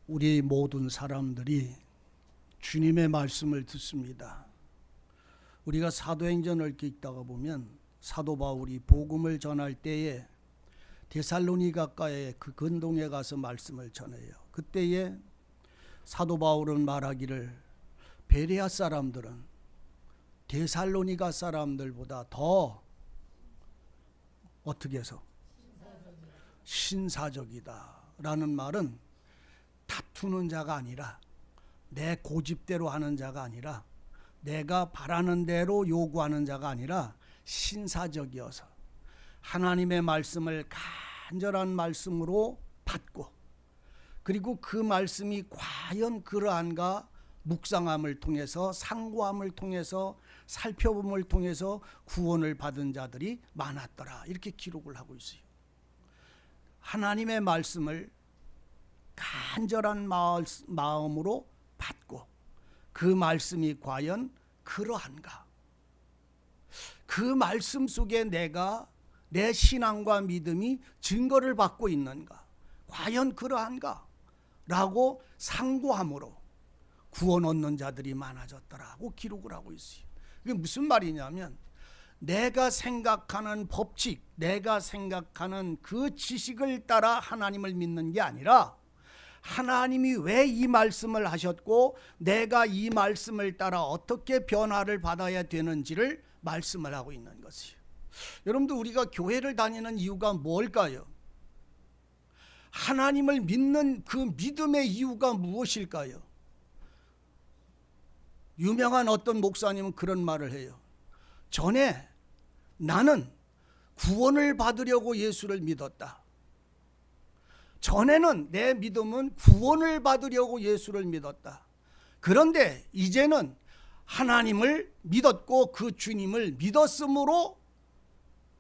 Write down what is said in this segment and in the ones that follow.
우리 모든 사람들이 주님의 말씀을 듣습니다. 우리가 사도행전을 읽다가 보면 사도 바울이 복음을 전할 때에 데살로니가가의 그 근동에 가서 말씀을 전해요. 그때에 사도 바울은 말하기를 베레아 사람들은 데살로니가 사람들보다 더 어떻게 해서 신사적이다 라는 말은 다투는 자가 아니라 내 고집대로 하는 자가 아니라 내가 바라는 대로 요구하는 자가 아니라 신사적이어서 하나님의 말씀을 간절한 말씀으로 받고 그리고 그 말씀이 과연 그러한가 묵상함을 통해서 상고함을 통해서 살펴봄을 통해서 구원을 받은 자들이 많았더라 이렇게 기록을 하고 있어요. 하나님의 말씀을 간절한 마음으로 받고 그 말씀이 과연 그러한가, 그 말씀 속에 내가 내 신앙과 믿음이 증거를 받고 있는가, 과연 그러한가 라고 상고함으로 구원 얻는 자들이 많아졌더라고 기록을 하고 있어요. 이게 무슨 말이냐면 내가 생각하는 법칙, 내가 생각하는 그 지식을 따라 하나님을 믿는 게 아니라 하나님이 왜 이 말씀을 하셨고 내가 이 말씀을 따라 어떻게 변화를 받아야 되는지를 말씀을 하고 있는 것이에요. 여러분들 우리가 교회를 다니는 이유가 뭘까요? 하나님을 믿는 그 믿음의 이유가 무엇일까요? 유명한 어떤 목사님은 그런 말을 해요. 전에 나는 구원을 받으려고 예수를 믿었다. 전에는 내 믿음은 구원을 받으려고 예수를 믿었다. 그런데 이제는 하나님을 믿었고 그 주님을 믿었으므로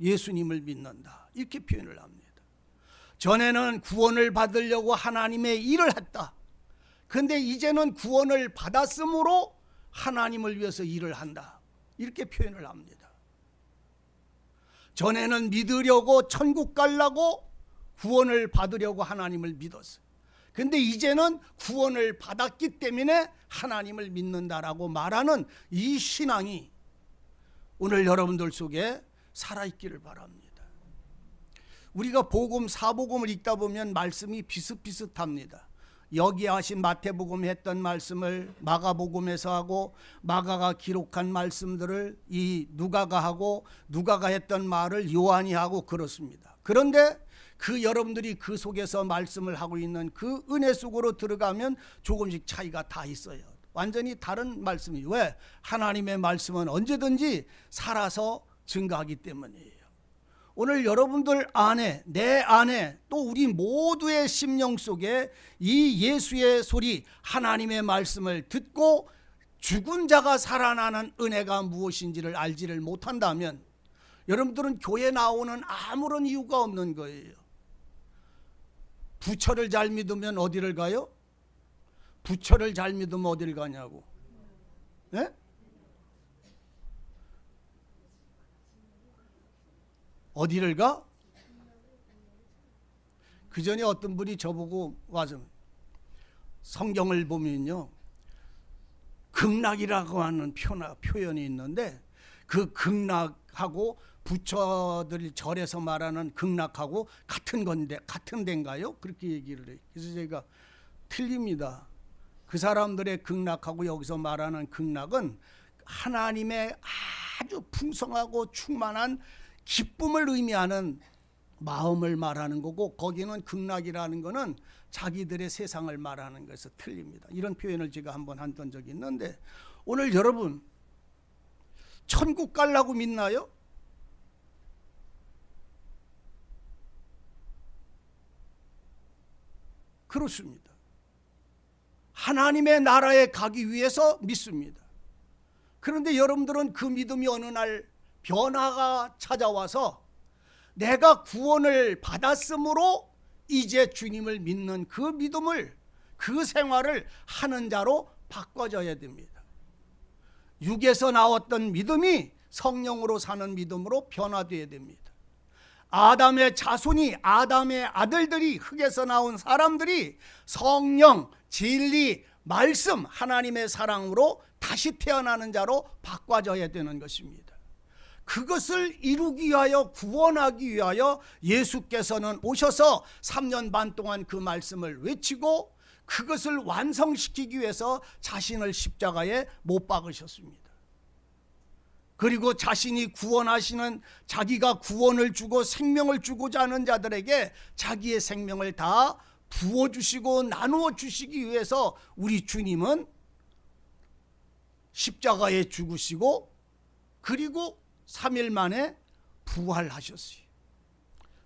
예수님을 믿는다. 이렇게 표현을 합니다. 전에는 구원을 받으려고 하나님의 일을 했다. 그런데 이제는 구원을 받았으므로 하나님을 위해서 일을 한다. 이렇게 표현을 합니다. 전에는 믿으려고 천국 가려고 구원을 받으려고 하나님을 믿었어요. 그런데 이제는 구원을 받았기 때문에 하나님을 믿는다라고 말하는 이 신앙이 오늘 여러분들 속에 살아있기를 바랍니다. 우리가 복음, 사복음을 읽다 보면 말씀이 비슷비슷합니다. 여기 하신 마태복음 했던 말씀을 마가복음에서 하고 마가가 기록한 말씀들을 이 누가가 하고 누가가 했던 말을 요한이 하고 그렇습니다. 그런데 그 여러분들이 그 속에서 말씀을 하고 있는 그 은혜 속으로 들어가면 조금씩 차이가 다 있어요. 완전히 다른 말씀이에요. 왜? 하나님의 말씀은 언제든지 살아서 증거하기 때문이에요. 오늘 여러분들 안에, 내 안에, 또 우리 모두의 심령 속에 이 예수의 소리, 하나님의 말씀을 듣고 죽은 자가 살아나는 은혜가 무엇인지를 알지를 못한다면 여러분들은 교회 나오는 아무런 이유가 없는 거예요. 부처를 잘 믿으면 어디를 가요? 부처를 잘 믿으면 어디를 가냐고. 네? 어디를 가? 그 전에 어떤 분이 저보고 와서 성경을 보면요 극락이라고 하는 표현이 있는데 그 극락하고 부처들이 절에서 말하는 극락하고 같은 건데 같은 데인가요? 그렇게 얘기를 해요. 그래서 제가 틀립니다. 그 사람들의 극락하고 여기서 말하는 극락은 하나님의 아주 풍성하고 충만한 기쁨을 의미하는 마음을 말하는 거고 거기는 극락이라는 거는 자기들의 세상을 말하는 것에서 틀립니다. 이런 표현을 제가 한번 했던 적이 있는데 오늘 여러분 천국 가려고 믿나요? 그렇습니다. 하나님의 나라에 가기 위해서 믿습니다. 그런데 여러분들은 그 믿음이 어느 날 변화가 찾아와서 내가 구원을 받았으므로 이제 주님을 믿는 그 믿음을, 그 생활을 하는 자로 바꿔져야 됩니다. 육에서 나왔던 믿음이 성령으로 사는 믿음으로 변화되어야 됩니다. 아담의 자손이, 아담의 아들들이, 흙에서 나온 사람들이 성령, 진리, 말씀, 하나님의 사랑으로 다시 태어나는 자로 바꿔져야 되는 것입니다. 그것을 이루기 위하여, 구원하기 위하여 예수께서는 오셔서 3년 반 동안 그 말씀을 외치고 그것을 완성시키기 위해서 자신을 십자가에 못 박으셨습니다. 그리고 자신이 구원하시는, 자기가 구원을 주고 생명을 주고자 하는 자들에게 자기의 생명을 다 부어주시고 나누어 주시기 위해서 우리 주님은 십자가에 죽으시고 그리고 3일 만에 부활하셨어요.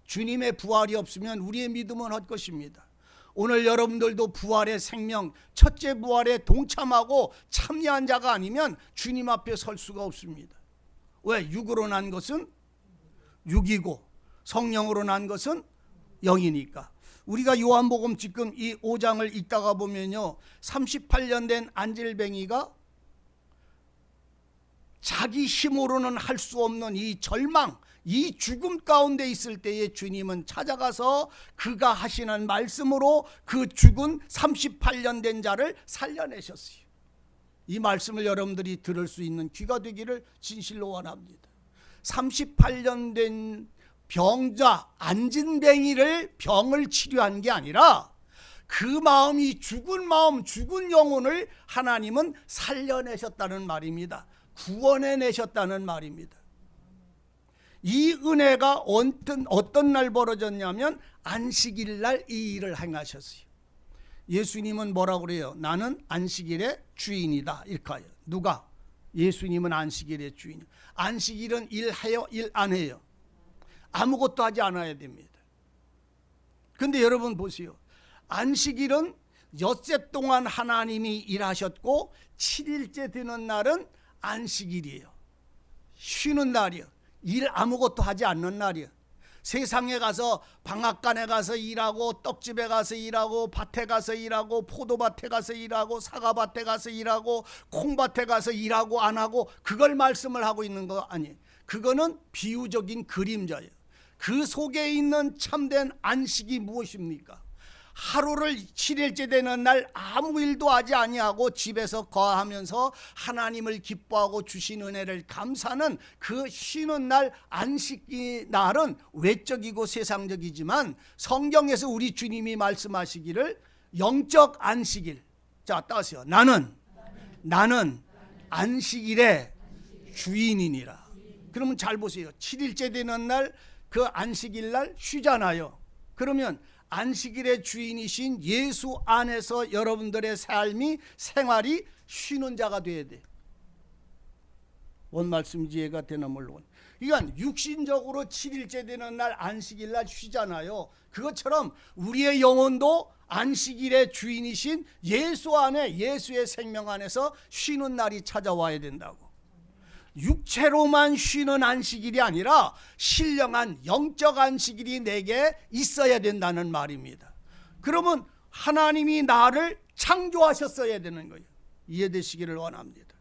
주님의 부활이 없으면 우리의 믿음은 헛것입니다. 오늘 여러분들도 부활의 생명, 첫째 부활에 동참하고 참여한 자가 아니면 주님 앞에 설 수가 없습니다. 왜? 육으로 난 것은 육이고 성령으로 난 것은 영이니까. 우리가 요한복음 지금 이 5장을 읽다가 보면요, 38년 된 안질뱅이가 자기 힘으로는 할 수 없는 이 절망, 이 죽음 가운데 있을 때에 주님은 찾아가서 그가 하시는 말씀으로 그 죽은 38년 된 자를 살려내셨어요. 이 말씀을 여러분들이 들을 수 있는 귀가 되기를 진실로 원합니다. 38년 된 병자, 안진뱅이를 병을 치료한 게 아니라 그 마음이 죽은 마음, 죽은 영혼을 하나님은 살려내셨다는 말입니다. 구원해내셨다는 말입니다. 이 은혜가 어떤 날 벌어졌냐면 안식일 날 이 일을 행하셨어요. 예수님은 뭐라고 그래요? 나는 안식일의 주인이다. 이렇게 해요. 누가? 예수님은 안식일의 주인. 안식일은 일해요? 일 안 해요? 아무것도 하지 않아야 됩니다. 그런데 여러분 보세요. 안식일은 엿새 동안 하나님이 일하셨고 7일째 되는 날은 안식일이에요. 쉬는 날이에요. 일 아무것도 하지 않는 날이에요. 세상에 가서 방앗간에 가서 일하고 떡집에 가서 일하고 밭에 가서 일하고 포도밭에 가서 일하고 사과밭에 가서 일하고 콩밭에 가서 일하고 안 하고 그걸 말씀을 하고 있는 거 아니에요. 그거는 비유적인 그림자예요. 그 속에 있는 참된 안식이 무엇입니까? 하루를 7일째 되는 날 아무 일도 하지 아니하고 집에서 거하면서 하나님을 기뻐하고 주신 은혜를 감사하는 그 쉬는 날, 안식이 날은 외적이고 세상적이지만 성경에서 우리 주님이 말씀하시기를 영적 안식일. 자, 따세요. 나는 안식일의 주인이니라. 그러면 잘 보세요. 7일째 되는 날 그 안식일 날 쉬잖아요. 그러면 안식일의 주인이신 예수 안에서 여러분들의 삶이, 생활이 쉬는 자가 돼야 돼. 원 말씀 이해가 되나 물론. 그러니까 육신적으로 7일째 되는 날 안식일 날 쉬잖아요. 그것처럼 우리의 영혼도 안식일의 주인이신 예수 안에, 예수의 생명 안에서 쉬는 날이 찾아와야 된다고. 육체로만 쉬는 안식일이 아니라 신령한 영적 안식일이 내게 있어야 된다는 말입니다. 그러면 하나님이 나를 창조하셨어야 되는 거예요. 이해되시기를 원합니다.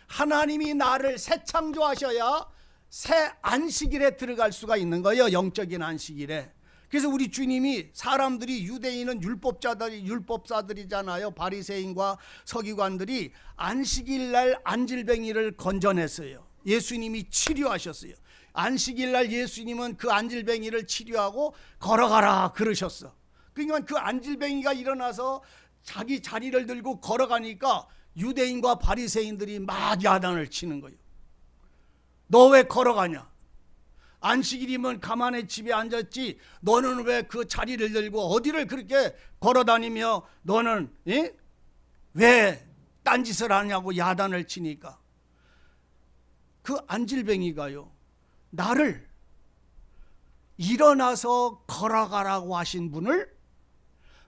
하나님이 나를 새 창조하셔야 새 안식일에 들어갈 수가 있는 거예요. 영적인 안식일에. 그래서 우리 주님이, 사람들이, 유대인은 율법사들이잖아요. 바리새인과 서기관들이 안식일 날 안질뱅이를 건져냈어요. 예수님이 치료하셨어요. 안식일 날 예수님은 그 안질뱅이를 치료하고 걸어가라 그러셨어. 그러니까 그 안질뱅이가 일어나서 자기 자리를 들고 걸어가니까 유대인과 바리새인들이 막 야단을 치는 거예요. 너 왜 걸어가냐? 안식일이면 가만히 집에 앉았지, 너는 왜 그 자리를 들고 어디를 그렇게 걸어다니며 너는 왜 딴짓을 하냐고 야단을 치니까 그 안질뱅이가요, 나를 일어나서 걸어가라고 하신 분을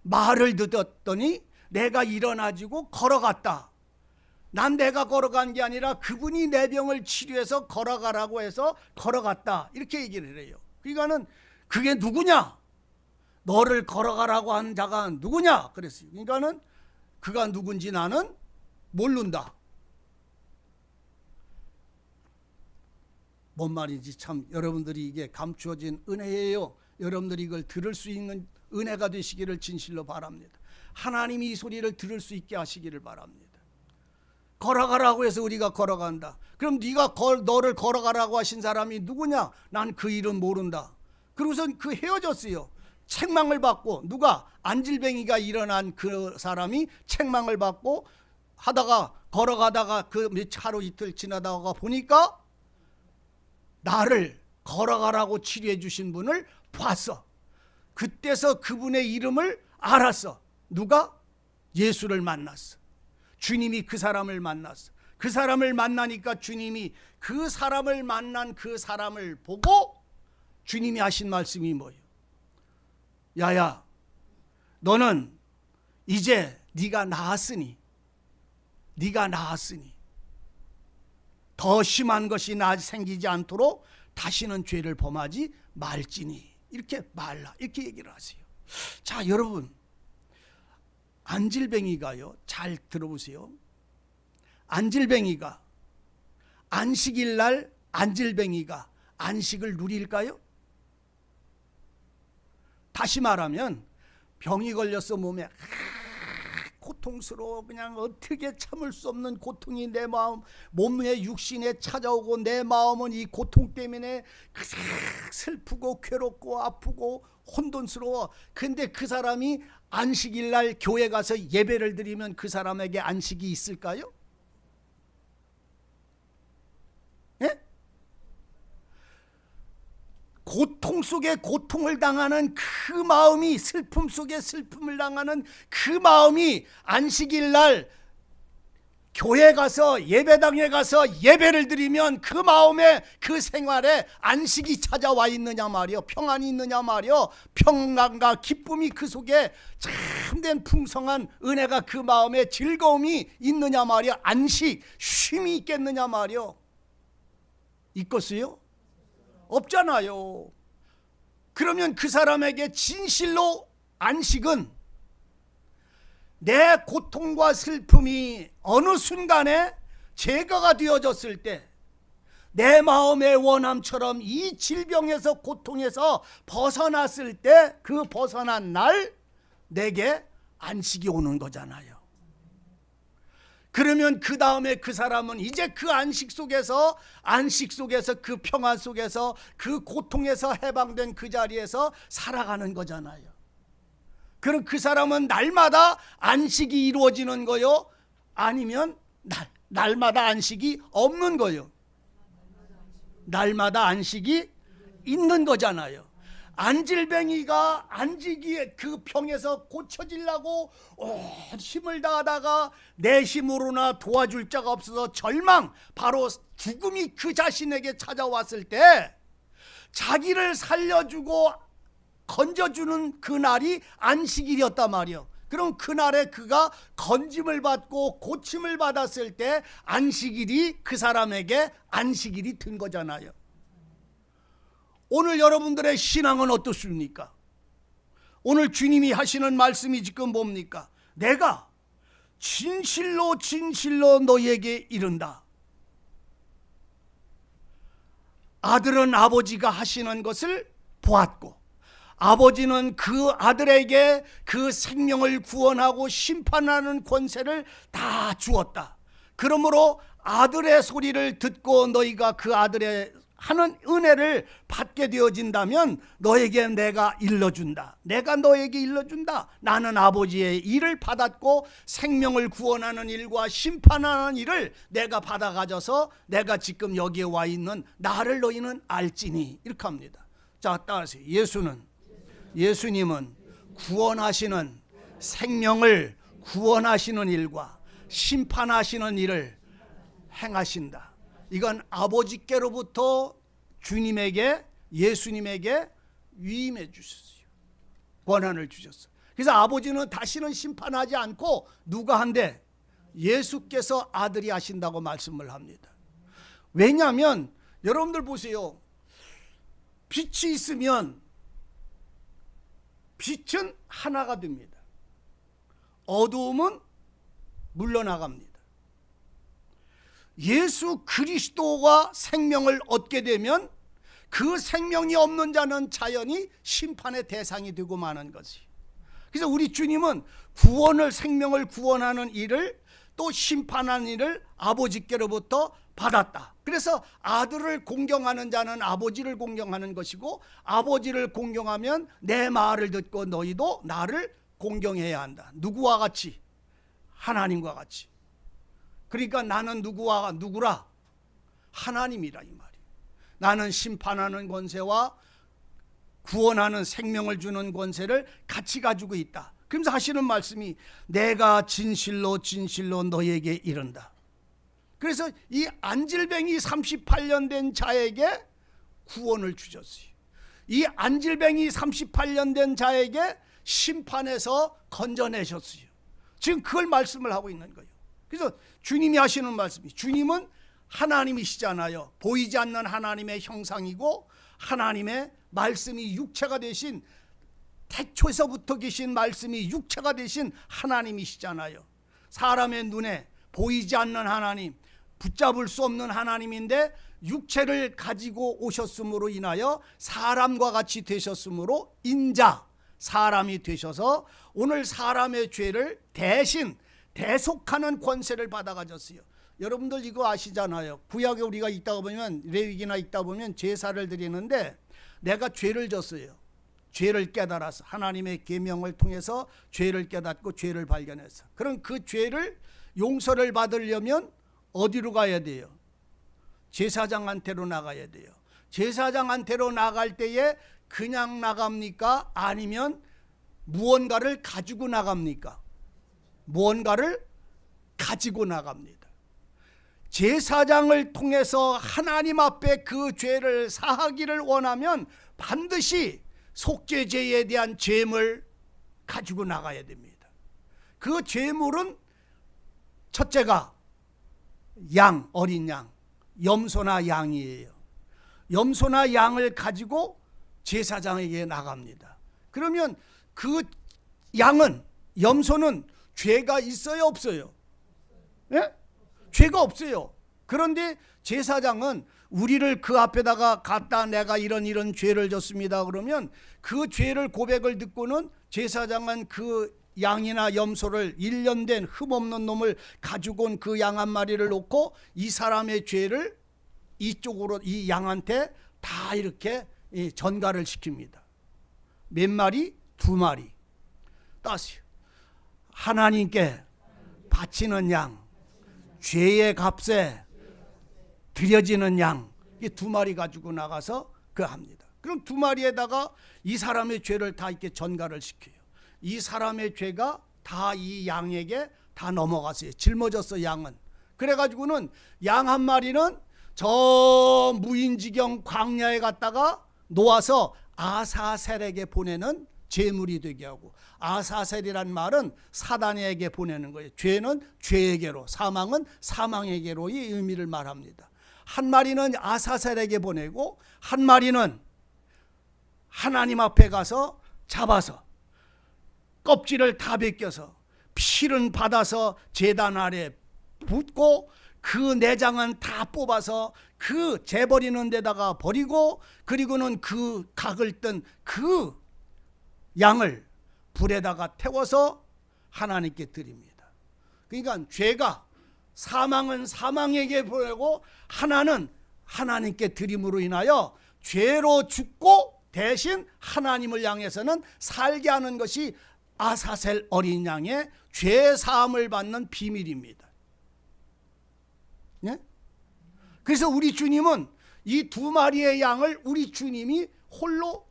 말을 듣었더니 내가 일어나지고 걸어갔다. 난 내가 걸어간 게 아니라 그분이 내 병을 치료해서 걸어가라고 해서 걸어갔다. 이렇게 얘기를 해요. 그러니까는 그게 누구냐? 너를 걸어가라고 한 자가 누구냐? 그랬어요. 그러니까는 그가 누군지 나는 모른다. 뭔 말인지 참 여러분들이 이게 감추어진 은혜예요. 여러분들이 이걸 들을 수 있는 은혜가 되시기를 진실로 바랍니다. 하나님이 이 소리를 들을 수 있게 하시기를 바랍니다. 걸어가라고 해서 우리가 걸어간다. 그럼 네가 너를 걸어가라고 하신 사람이 누구냐? 난 그 이름 모른다. 그러고선 그 헤어졌어요. 책망을 받고, 누가? 안질뱅이가 일어난 그 사람이 책망을 받고 하다가 걸어가다가 그 하루 이틀 지나다가 보니까 나를 걸어가라고 치료해 주신 분을 봤어. 그때서 그분의 이름을 알았어. 누가? 예수를 만났어. 주님이 그 사람을 만났어. 그 사람을 만나니까 주님이 그 사람을 만난 그 사람을 보고 주님이 하신 말씀이 뭐예요? 야야, 너는 이제 네가 나았으니 더 심한 것이 생기지 않도록 다시는 죄를 범하지 말지니 이렇게 말라, 이렇게 얘기를 하세요. 자, 여러분, 안질뱅이가요, 잘 들어보세요. 안질뱅이가 안식일 날 안질뱅이가 안식을 누릴까요? 다시 말하면 병이 걸려서 몸에 고통스러워, 그냥 어떻게 참을 수 없는 고통이 내 마음, 몸의 육신에 찾아오고 내 마음은 이 고통 때문에 슬프고 괴롭고 아프고 혼돈스러워. 근데 그 사람이 안식일 날 교회 가서 예배를 드리면 그 사람에게 안식이 있을까요? 예? 고통 속에 고통을 당하는 그 마음이, 슬픔 속에 슬픔을 당하는 그 마음이 안식일 날 교회 가서 예배당에 가서 예배를 드리면 그 마음에, 그 생활에 안식이 찾아와 있느냐 말이요, 평안이 있느냐 말이요, 평안과 기쁨이 그 속에 참된 풍성한 은혜가 그 마음에 즐거움이 있느냐 말이요, 안식, 쉼이 있겠느냐 말이요. 있겠어요? 없잖아요. 그러면 그 사람에게 진실로 안식은 내 고통과 슬픔이 어느 순간에 제거가 되어졌을 때, 내 마음의 원함처럼 이 질병에서, 고통에서 벗어났을 때, 그 벗어난 날 내게 안식이 오는 거잖아요. 그러면 그 다음에 그 사람은 이제 그 안식 속에서 그 평안 속에서, 그 고통에서 해방된 그 자리에서 살아가는 거잖아요. 그럼 그 사람은 날마다 안식이 이루어지는 거요? 아니면 날마다 안식이 없는 거요? 날마다 안식이 있는 거잖아요. 안질뱅이가 안식이 그 병에서 고쳐지려고 온 힘을 다하다가 내 힘으로나 도와줄 자가 없어서 절망, 바로 죽음이 그 자신에게 찾아왔을 때 자기를 살려주고 건져주는 그날이 안식일이었단 말이에요. 그럼 그날에 그가 건짐을 받고 고침을 받았을 때 안식일이 그 사람에게 안식일이 된 거잖아요. 오늘 여러분들의 신앙은 어떻습니까? 오늘 주님이 하시는 말씀이 지금 뭡니까? 내가 진실로 너희에게 이른다. 아들은 아버지가 하시는 것을 보았고, 아버지는 그 아들에게 그 생명을 구원하고 심판하는 권세를 다 주었다. 그러므로 아들의 소리를 듣고 너희가 그 아들의 하는 은혜를 받게 되어진다면 너에게 내가 일러준다. 내가 너에게 일러준다. 나는 아버지의 일을 받았고 생명을 구원하는 일과 심판하는 일을 내가 받아 가져서 내가 지금 여기에 와 있는 나를 너희는 알지니, 이렇게 합니다. 자, 따라하세요. 예수님은 구원하시는, 생명을 구원하시는 일과 심판하시는 일을 행하신다. 이건 아버지께로부터 주님에게, 예수님에게 위임해 주셨어요. 권한을 주셨어요. 그래서 아버지는 다시는 심판하지 않고 누가 한대? 예수께서 아들이 하신다고 말씀을 합니다. 왜냐하면 여러분들 보세요. 빛이 있으면 빛은 하나가 됩니다. 어두움은 물러나갑니다. 예수 그리스도가 생명을 얻게 되면 그 생명이 없는 자는 자연히 심판의 대상이 되고 마는 것이. 그래서 우리 주님은 구원을, 생명을 구원하는 일을, 또 심판하는 일을 아버지께로부터 받았다. 그래서 아들을 공경하는 자는 아버지를 공경하는 것이고, 아버지를 공경하면 내 말을 듣고 너희도 나를 공경해야 한다. 누구와 같이? 하나님과 같이. 그러니까 나는 누구라? 하나님이라 이 말이에요. 나는 심판하는 권세와 구원하는, 생명을 주는 권세를 같이 가지고 있다. 그러면서 하시는 말씀이 내가 진실로 진실로 너에게 이른다. 그래서 이 안질뱅이 38년 된 자에게 구원을 주셨어요. 이 안질뱅이 38년 된 자에게 심판에서 건져내셨어요. 지금 그걸 말씀을 하고 있는 거예요. 그래서 주님이 하시는 말씀이, 주님은 하나님이시잖아요. 보이지 않는 하나님의 형상이고 하나님의 말씀이 육체가 되신, 태초에서부터 계신 말씀이 육체가 되신 하나님이시잖아요. 사람의 눈에 보이지 않는 하나님, 붙잡을 수 없는 하나님인데 육체를 가지고 오셨음으로 인하여 사람과 같이 되셨으므로 인자, 사람이 되셔서 오늘 사람의 죄를 대신 대속하는 권세를 받아 가졌어요. 여러분들 이거 아시잖아요. 구약에 우리가 읽다 보면, 레위기나 읽다 보면 제사를 드리는데 내가 죄를 졌어요. 죄를 깨달아서 하나님의 계명을 통해서 죄를 깨닫고 죄를 발견해서, 그럼 그 죄를 용서를 받으려면 어디로 가야 돼요? 제사장한테로 나가야 돼요. 제사장한테로 나갈 때에 그냥 나갑니까? 아니면 무언가를 가지고 나갑니까? 무언가를 가지고 나갑니다. 제사장을 통해서 하나님 앞에 그 죄를 사하기를 원하면 반드시 속죄제에 대한 제물 가지고 나가야 됩니다. 그 제물은 첫째가 양, 어린 양, 염소나 양이에요. 염소나 양을 가지고 제사장에게 나갑니다. 그러면 그 양은, 염소는 죄가 있어요, 없어요? 예? 죄가 없어요. 그런데 제사장은 우리를 그 앞에다가 갖다 내가 이런 죄를 졌습니다 그러면 그 죄를 고백을 듣고는 제사장은 그 양이나 염소를 1년 된 흠없는 놈을 가지고 온 그 양 한 마리를 놓고 이 사람의 죄를 이쪽으로, 이 양한테 다 이렇게 전가를 시킵니다. 몇 마리? 2마리. 따스요. 하나님께 바치는 양, 죄의 값에 드려지는 양, 이 2마리 가지고 나가서 그 합니다. 그럼 2마리에다가 이 사람의 죄를 다 이렇게 전가를 시켜요. 이 사람의 죄가 다 이 양에게 다 넘어갔어요. 짊어졌어 양은. 그래가지고는 양 한 마리는 저 무인지경 광야에 갔다가 놓아서 아사셀에게 보내는 제물이 되게 하고, 아사셀이란 말은 사단에게 보내는 거예요. 죄는 죄에게로, 사망은 사망에게로의 의미를 말합니다. 한 마리는 아사셀에게 보내고 한 마리는 하나님 앞에 가서 잡아서 껍질을 다 벗겨서 피는 받아서 제단 아래 붓고 그 내장은 다 뽑아서 그 재버리는 데다가 버리고, 그리고는 그 각을 뜬 그 양을 불에다가 태워서 하나님께 드립니다. 그러니까 죄가, 사망은 사망에게 보내고 하나는 하나님께 드림으로 인하여 죄로 죽고 대신 하나님을 향해서는 살게 하는 것이 아사셀 어린 양의 죄 사함을 받는 비밀입니다. 네? 그래서 우리 주님은 이 2마리의 양을 우리 주님이 홀로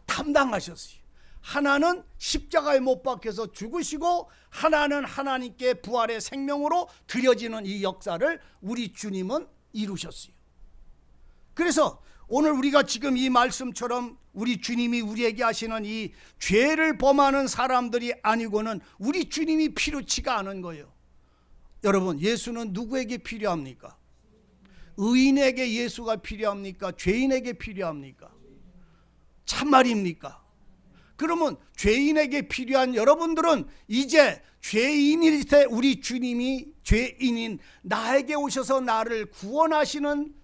담당하셨어요. 하나는 십자가에 못 박혀서 죽으시고 하나는 하나님께 부활의 생명으로 드려지는 이 역사를 우리 주님은 이루셨어요. 그래서 오늘 우리가 지금 이 말씀처럼 우리 주님이 우리에게 하시는 이 죄를 범하는 사람들이 아니고는 우리 주님이 필요치가 않은 거예요. 여러분, 예수는 누구에게 필요합니까? 의인에게 예수가 필요합니까? 죄인에게 필요합니까? 참말입니까? 그러면 죄인에게 필요한 여러분들은 이제 죄인일 때 우리 주님이 죄인인 나에게 오셔서 나를 구원하시는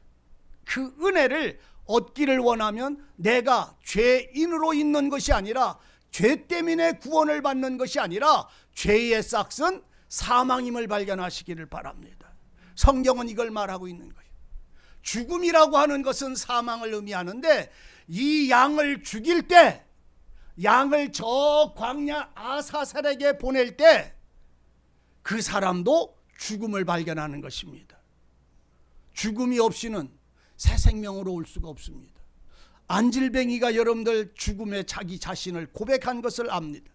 그 은혜를 얻기를 원하면 내가 죄인으로 있는 것이 아니라 죄 때문에 구원을 받는 것이 아니라 죄의 싹은 사망임을 발견하시기를 바랍니다. 성경은 이걸 말하고 있는 거예요. 죽음이라고 하는 것은 사망을 의미하는데 이 양을 죽일 때, 양을 저 광야 아사셀에게 보낼 때 그 사람도 죽음을 발견하는 것입니다. 죽음이 없이는 새 생명으로 올 수가 없습니다. 안질뱅이가 여러분들 죽음에 자기 자신을 고백한 것을 압니다.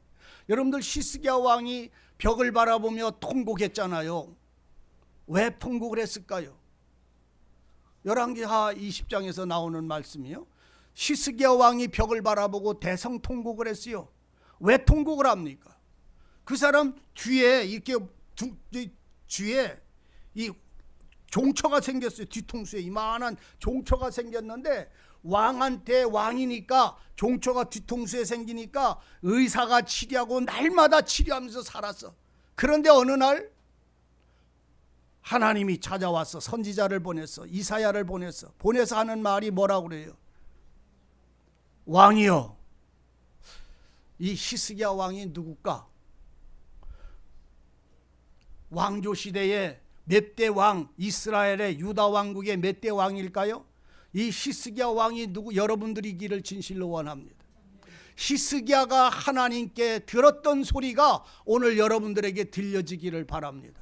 여러분들 히스기야 왕이 벽을 바라보며 통곡했잖아요. 왜 통곡을 했을까요? 열왕기하 20장에서 나오는 말씀이요. 히스기야 왕이 벽을 바라보고 대성통곡을 했어요. 왜 통곡을 합니까? 그 사람 뒤에 이렇게 뒤에 이 종처가 생겼어요. 뒤통수에 이만한 종처가 생겼는데 왕한테 왕이니까 종처가 뒤통수에 생기니까 의사가 치료하고 날마다 치료하면서 살았어. 그런데 어느 날 하나님이 찾아와서 선지자를 보냈어. 이사야를 보냈어. 보내서 하는 말이 뭐라고 그래요? 왕이여, 이 히스기야 왕이 누굴까? 왕조 시대에 몇 대 왕, 이스라엘의 유다 왕국의 몇 대 왕일까요? 이 히스기야 왕이 누구? 여러분들이기를 진실로 원합니다. 히스기야가 하나님께 들었던 소리가 오늘 여러분들에게 들려지기를 바랍니다.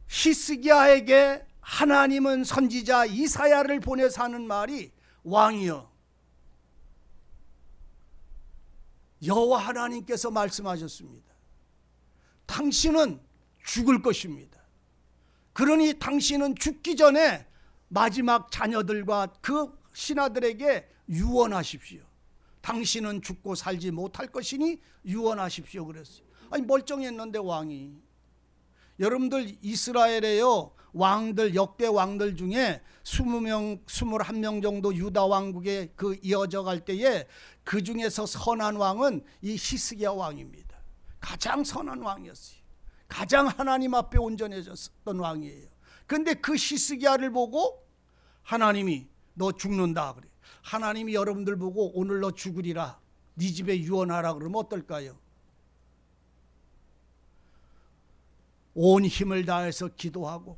히스기야에게 하나님은 선지자 이사야를 보내서 하는 말이 왕이여, 여호와 하나님께서 말씀하셨습니다. 당신은 죽을 것입니다. 그러니 당신은 죽기 전에 마지막 자녀들과 그 신하들에게 유언하십시오. 당신은 죽고 살지 못할 것이니 유언하십시오 그랬어요. 아니 멀쩡했는데 왕이. 여러분들 이스라엘에요 왕들, 역대 왕들 중에 20명, 21명 정도 유다 왕국에 그 이어져 갈 때에 그 중에서 선한 왕은 이 히스기야 왕입니다. 가장 선한 왕이었어요. 가장 하나님 앞에 온전해졌던 왕이에요. 근데 그 히스기야를 보고 하나님이 너 죽는다 그래. 하나님이 여러분들 보고 오늘 너 죽으리라, 네 집에 유언하라 그러면 어떨까요? 온 힘을 다해서 기도하고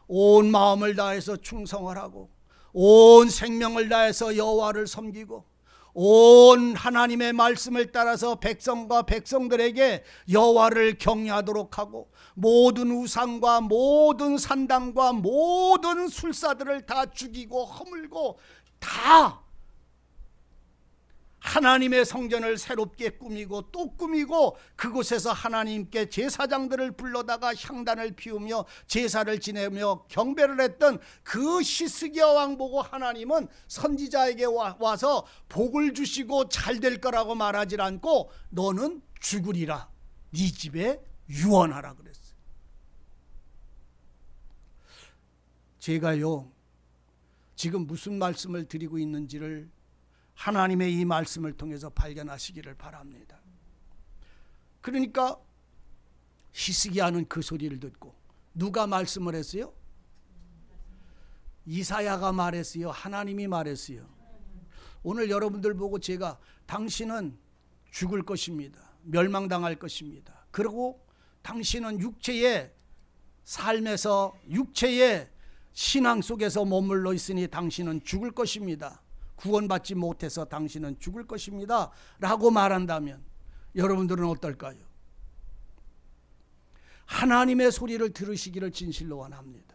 온 마음을 다해서 충성을 하고 온 생명을 다해서 여호와를 섬기고 온 하나님의 말씀을 따라서 백성과 백성들에게 여호와를 경외하도록 하고 모든 우상과 모든 산당과 모든 술사들을 다 죽이고 허물고 다 하나님의 성전을 새롭게 꾸미고 또 꾸미고 그곳에서 하나님께 제사장들을 불러다가 향단을 피우며 제사를 지내며 경배를 했던 그 히스기야 왕 보고 하나님은 선지자에게 와서 복을 주시고 잘 될 거라고 말하지 않고 너는 죽으리라, 네 집에 유언하라 그랬어요. 제가요 지금 무슨 말씀을 드리고 있는지를 하나님의 이 말씀을 통해서 발견하시기를 바랍니다. 그러니까 히스기야는 그 소리를 듣고 누가 말씀을 했어요? 이사야가 말했어요? 하나님이 말했어요? 오늘 여러분들 보고 제가 당신은 죽을 것입니다. 멸망당할 것입니다. 그리고 당신은 육체의 삶에서 육체의 신앙 속에서 머물러 있으니 당신은 죽을 것입니다. 구원받지 못해서 당신은 죽을 것입니다 라고 말한다면 여러분들은 어떨까요? 하나님의 소리를 들으시기를 진실로 원합니다.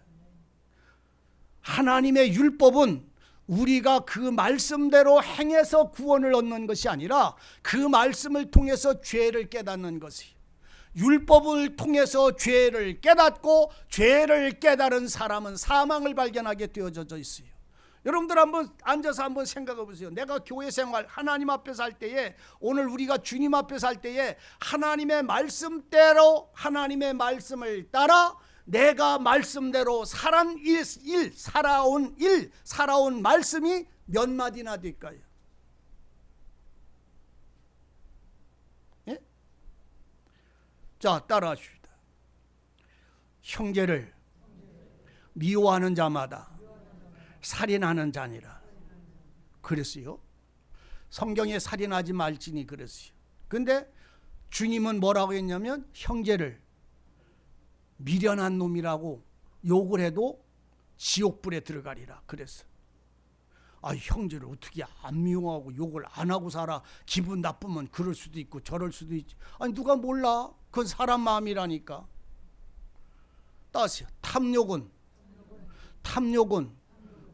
하나님의 율법은 우리가 그 말씀대로 행해서 구원을 얻는 것이 아니라 그 말씀을 통해서 죄를 깨닫는 것이에요. 율법을 통해서 죄를 깨닫고 죄를 깨달은 사람은 사망을 발견하게 되어져 있어요. 여러분들 한번 앉아서 한번 생각해 보세요. 내가 교회 생활 하나님 앞에 살 때에, 오늘 우리가 주님 앞에 살 때에 하나님의 말씀대로 하나님의 말씀을 따라 내가 말씀대로 살아온 말씀이 몇 마디나 될까요? 자, 따라하십시다. 형제를 미워하는 자마다 살인하는 자니라. 그랬어요. 성경에 살인하지 말지니 그랬어요. 근데 주님은 뭐라고 했냐면 형제를 미련한 놈이라고 욕을 해도 지옥불에 들어가리라 그랬어. 아, 형제를 어떻게 안 미워하고 욕을 안 하고 살아? 기분 나쁘면 그럴 수도 있고 저럴 수도 있지. 아니 누가 몰라? 그건 사람 마음이라니까. 따세요. 탐욕은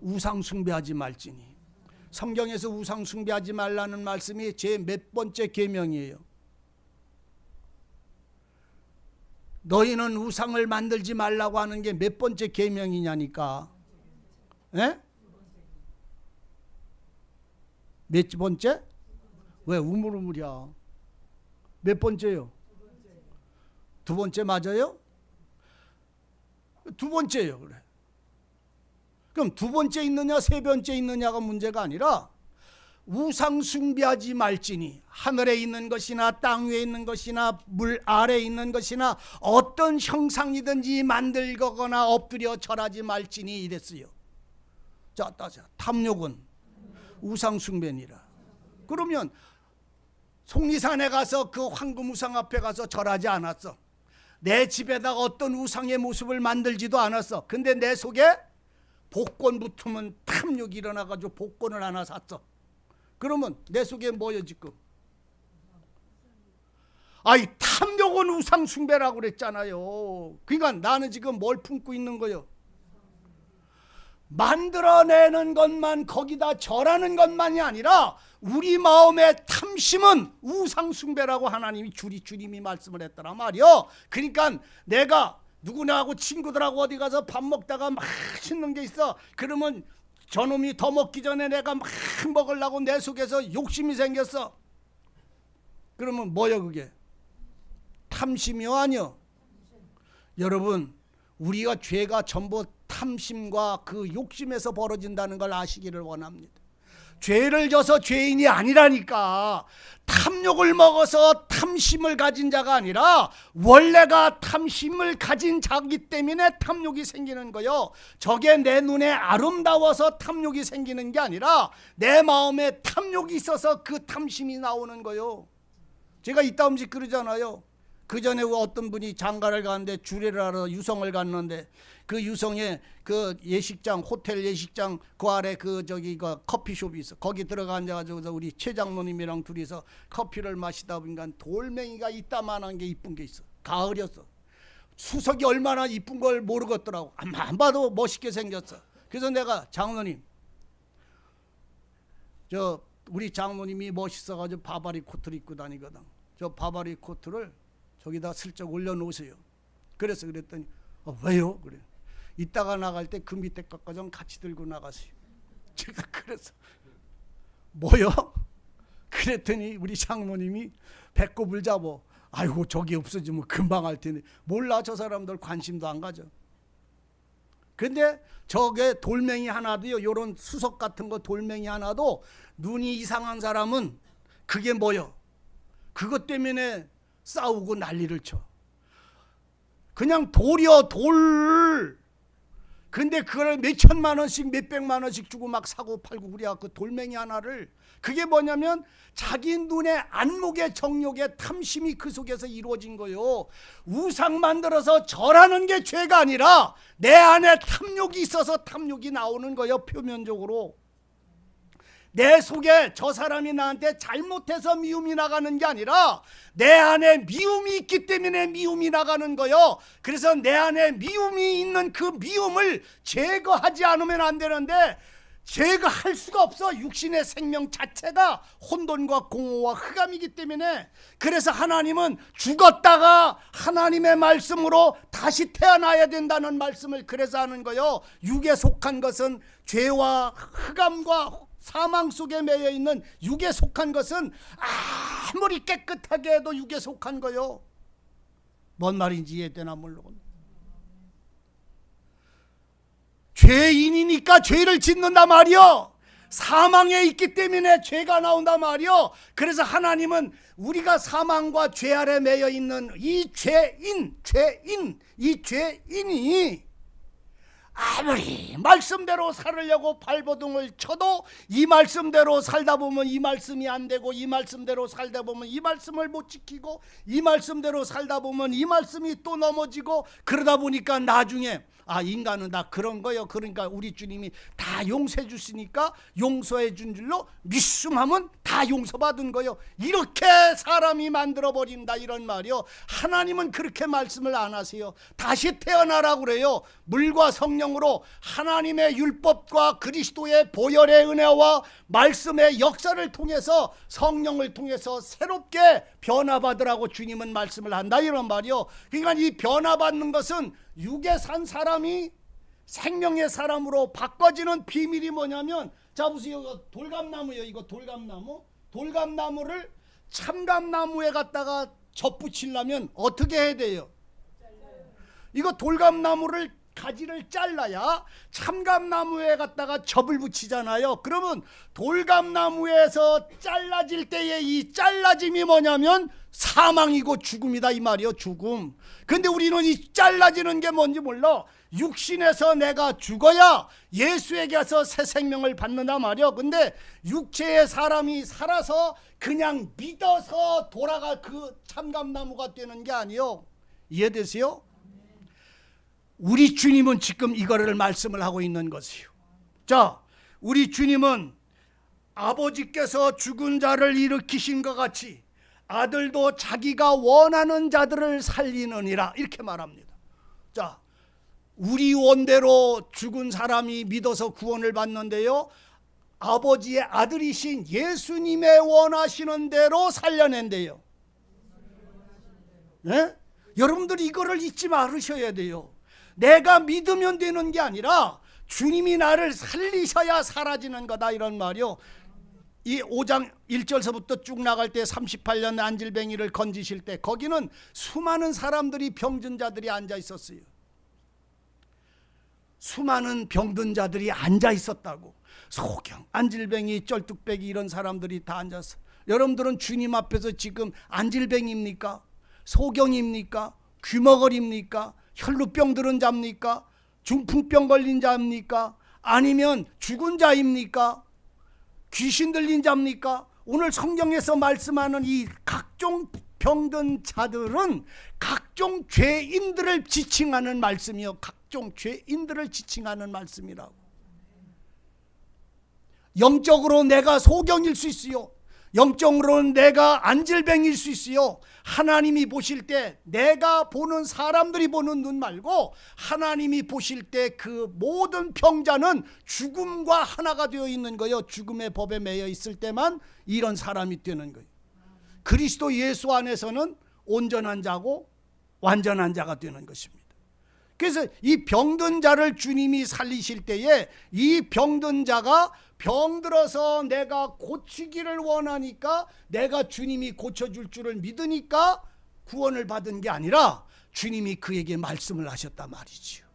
우상 숭배하지 말지니. 성경에서 우상 숭배하지 말라는 말씀이 제 몇 번째 계명이에요. 너희는 우상을 만들지 말라고 하는 게 몇 번째 계명이냐니까. 예? 몇 번째? 왜 우물우물이야? 몇 번째요? 두 번째 맞아요? 두 번째요. 그래. 그럼 두 번째 있느냐 세 번째 있느냐가 문제가 아니라 우상 숭배하지 말지니 하늘에 있는 것이나 땅 위에 있는 것이나 물 아래에 있는 것이나 어떤 형상이든지 만들거나 엎드려 절하지 말지니 이랬어요. 자, 따져. 탐욕은 우상 숭배니라. 그러면 속리산에 가서 그 황금 우상 앞에 가서 절하지 않았어. 내 집에다가 어떤 우상의 모습을 만들지도 않았어. 근데 내 속에 복권 붙으면 탐욕이 일어나가지고 복권을 하나 샀어. 그러면 내 속에 뭐예요 지금? 아이, 탐욕은 우상 숭배라고 그랬잖아요. 그러니까 나는 지금 뭘 품고 있는 거예요? 만들어내는 것만, 거기다 절하는 것만이 아니라 우리 마음의 탐심은 우상 숭배라고 하나님이 주님이 말씀을 했더라 말이요. 그러니까 내가 누구나하고 친구들하고 어디 가서 밥 먹다가 맛있는 게 있어. 그러면 저놈이 더 먹기 전에 내가 막 먹으려고 내 속에서 욕심이 생겼어. 그러면 뭐야 그게? 탐심이요 아니요? 여러분, 우리가 죄가 전부 탐심과 그 욕심에서 벌어진다는 걸 아시기를 원합니다. 죄를 져서 죄인이 아니라니까. 탐욕을 먹어서 탐심을 가진 자가 아니라 원래가 탐심을 가진 자기 때문에 탐욕이 생기는 거요. 저게 내 눈에 아름다워서 탐욕이 생기는 게 아니라 내 마음에 탐욕이 있어서 그 탐심이 나오는 거요. 제가 이따금씩 그러잖아요. 그 전에 어떤 분이 장가를 가는데 주례를 하러 유성을 갔는데 그 유성에 그 예식장, 호텔 예식장 그 아래 그 커피숍이 있어. 거기 들어가 앉아가지고 우리 최 장로님이랑 둘이서 커피를 마시다 보니까 돌멩이가 이따만한 게 이쁜 게 있어. 가을이었어. 수석이 얼마나 이쁜 걸 모르겠더라고. 안 봐도 멋있게 생겼어. 그래서 내가 장로님, 우리 장로님이 멋있어가지고 바바리 코트를 입고 다니거든. 저 바바리 코트를 저기다 슬쩍 올려놓으세요. 그래서 그랬더니 왜요? 그래. 이따가 나갈 때 그 밑에 것과 좀 같이 들고 나가세요. 제가 그래서 뭐요? 그랬더니 우리 장모님이 배꼽을 잡어. 아이고 저기 없어지면 금방 할 텐데. 몰라, 저 사람들 관심도 안 가져. 근데 저게 돌멩이 하나도요, 요런 수석 같은 거 돌멩이 하나도 눈이 이상한 사람은 그게 뭐요? 그것 때문에 싸우고 난리를 쳐. 그냥 돌이요, 돌. 근데 그걸 몇 천만 원씩 몇 백만 원씩 주고 막 사고 팔고 그래야 그 돌멩이 하나를. 그게 뭐냐면 자기 눈의 안목의 정욕의 탐심이 그 속에서 이루어진 거요. 우상 만들어서 절하는 게 죄가 아니라 내 안에 탐욕이 있어서 탐욕이 나오는 거요. 표면적으로 내 속에 저 사람이 나한테 잘못해서 미움이 나가는 게 아니라 내 안에 미움이 있기 때문에 미움이 나가는 거요. 그래서 내 안에 미움이 있는 그 미움을 제거하지 않으면 안 되는데 제거할 수가 없어. 육신의 생명 자체가 혼돈과 공허와 흑암이기 때문에. 그래서 하나님은 죽었다가 하나님의 말씀으로 다시 태어나야 된다는 말씀을 그래서 하는 거요. 육에 속한 것은 죄와 흑암과 사망 속에 매여 있는 육에 속한 것은 아무리 깨끗하게 해도 육에 속한 거요. 뭔 말인지 이해되나 모르겠네. 죄인이니까 죄를 짓는다 말이요. 사망에 있기 때문에 죄가 나온단 말이요. 그래서 하나님은 우리가 사망과 죄 아래 매여 있는 이 죄인이 아무리 말씀대로 살으려고 발버둥을 쳐도 이 말씀대로 살다 보면 이 말씀이 안 되고, 이 말씀대로 살다 보면 이 말씀을 못 지키고, 이 말씀대로 살다 보면 이 말씀이 또 넘어지고, 그러다 보니까 나중에 인간은 다 그런 거요. 그러니까 우리 주님이 다 용서해 주시니까 용서해 준 줄로 믿음하면 다 용서받은 거요. 이렇게 사람이 만들어 버린다 이런 말이요. 하나님은 그렇게 말씀을 안 하세요. 다시 태어나라고 그래요. 물과 성령으로 하나님의 율법과 그리스도의 보혈의 은혜와 말씀의 역사를 통해서, 성령을 통해서 새롭게 변화받으라고 주님은 말씀을 한다 이런 말이요. 그러니까 이 변화받는 것은 육에 산 사람이 생명의 사람으로 바꿔지는 비밀이 뭐냐면, 자 보세요. 이거 돌감나무예요. 이거 돌감나무를 참감나무에 갖다가 접붙이려면 어떻게 해야 돼요? 이거 돌감나무를 가지를 잘라야 참감나무에 갖다가 접을 붙이잖아요. 그러면 돌감나무에서 잘라질 때의 이 잘라짐이 뭐냐면 사망이고 죽음이다 이 말이요. 죽음. 근데 우리는 이 잘라지는 게 뭔지 몰라. 육신에서 내가 죽어야 예수에게 가서 새 생명을 받는다 말이요. 근데 육체의 사람이 살아서 그냥 믿어서 돌아가 그 참감나무가 되는 게 아니요. 이해되세요? 우리 주님은 지금 이거를 말씀을 하고 있는 것이요. 자, 우리 주님은 아버지께서 죽은 자를 일으키신 것 같이 아들도 자기가 원하는 자들을 살리느니라 이렇게 말합니다. 자, 우리 원대로 죽은 사람이 믿어서 구원을 받는데요, 아버지의 아들이신 예수님의 원하시는 대로 살려낸대요. 네? 여러분들이 이거를 잊지 말으셔야 돼요. 내가 믿으면 되는 게 아니라 주님이 나를 살리셔야 사라지는 거다 이런 말이요. 이 5장 1절서부터 쭉 나갈 때 38년 안질뱅이를 건지실 때 거기는 수많은 사람들이, 병든 자들이 앉아 있었어요. 수많은 병든 자들이 앉아 있었다고. 소경, 안질뱅이, 쩔뚝배기 이런 사람들이 다 앉았어. 여러분들은 주님 앞에서 지금 안질뱅이입니까? 소경입니까? 귀머거리입니까? 혈루병 들은 자입니까? 중풍병 걸린 자입니까? 아니면 죽은 자입니까? 귀신 들린 자입니까? 오늘 성경에서 말씀하는 이 각종 병든 자들은 각종 죄인들을 지칭하는 말씀이요. 각종 죄인들을 지칭하는 말씀이라고. 영적으로 내가 소경일 수 있어요. 영적으로는 내가 안질뱅일 수 있어요. 하나님이 보실 때 내가 보는, 사람들이 보는 눈 말고 하나님이 보실 때 그 모든 병자는 죽음과 하나가 되어 있는 거예요. 죽음의 법에 매여 있을 때만 이런 사람이 되는 거예요. 그리스도 예수 안에서는 온전한 자고 완전한 자가 되는 것입니다. 그래서 이 병든 자를 주님이 살리실 때에 이 병든 자가 병들어서 내가 고치기를 원하니까, 내가 주님이 고쳐줄 줄을 믿으니까 구원을 받은 게 아니라 주님이 그에게 말씀을 하셨단 말이지요.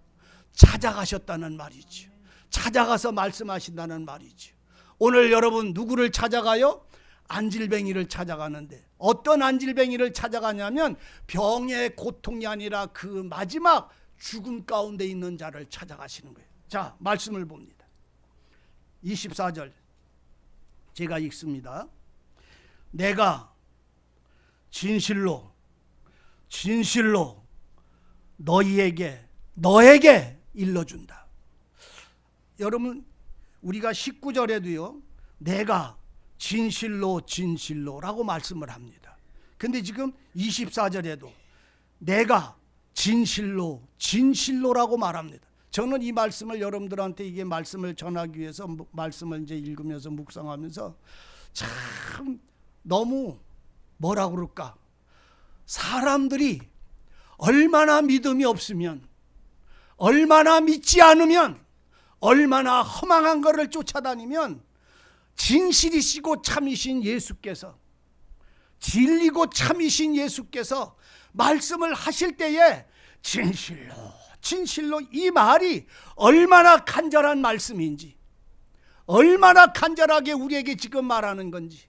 찾아가셨다는 말이지요. 찾아가서 말씀하신다는 말이지요. 오늘 여러분 누구를 찾아가요? 안질뱅이를 찾아가는데, 어떤 안질뱅이를 찾아가냐면 병의 고통이 아니라 그 마지막 죽음 가운데 있는 자를 찾아가시는 거예요. 자, 말씀을 봅니다. 24절 제가 읽습니다. 내가 진실로 너에게 일러준다. 여러분, 우리가 19절에도요 내가 진실로라고 말씀을 합니다. 근데 지금 24절에도 내가 진실로라고 말합니다. 저는 이 말씀을 여러분들한테, 이게 말씀을 전하기 위해서 말씀을 이제 읽으면서 묵상하면서 참 너무 뭐라 그럴까, 사람들이 얼마나 믿음이 없으면, 얼마나 믿지 않으면, 얼마나 허망한 것을 쫓아다니면 진실이시고 참이신 예수께서, 진리고 참이신 예수께서 말씀을 하실 때에 진실로 이 말이 얼마나 간절한 말씀인지, 얼마나 간절하게 우리에게 지금 말하는 건지.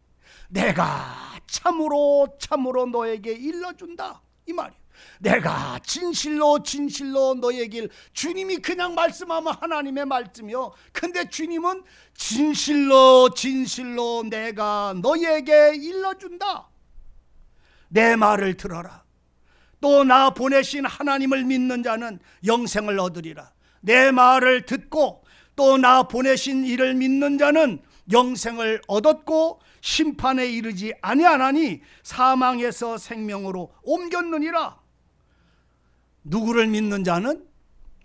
내가 참으로 참으로 너에게 일러준다 이 말이에요. 내가 진실로 진실로 너에게 주님이 그냥 말씀하면 하나님의 말씀이요. 근데 주님은 진실로 진실로 내가 너에게 일러준다. 내 말을 들어라. 또 나 보내신 하나님을 믿는 자는 영생을 얻으리라. 내 말을 듣고 또 나 보내신 이를 믿는 자는 영생을 얻었고 심판에 이르지 아니하나니 사망에서 생명으로 옮겼느니라. 누구를 믿는 자는?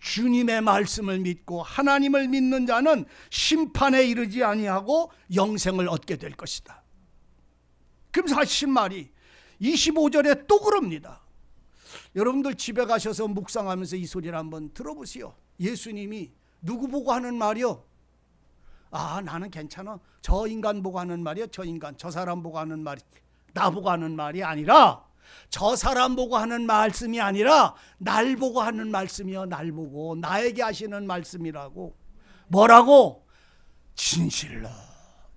주님의 말씀을 믿고 하나님을 믿는 자는 심판에 이르지 아니하고 영생을 얻게 될 것이다. 그러면서 하신 말이 25절에 또 그럽니다. 여러분들 집에 가셔서 묵상하면서 이 소리를 한번 들어보세요. 예수님이 누구 보고 하는 말이요? 아, 나는 괜찮아. 저 인간 보고 하는 말이요. 저 인간, 저 사람 보고 하는 말이, 나 보고 하는 말이 아니라, 저 사람 보고 하는 말씀이 아니라 날 보고 하는 말씀이요. 날 보고 나에게 하시는 말씀이라고. 뭐라고? 진실로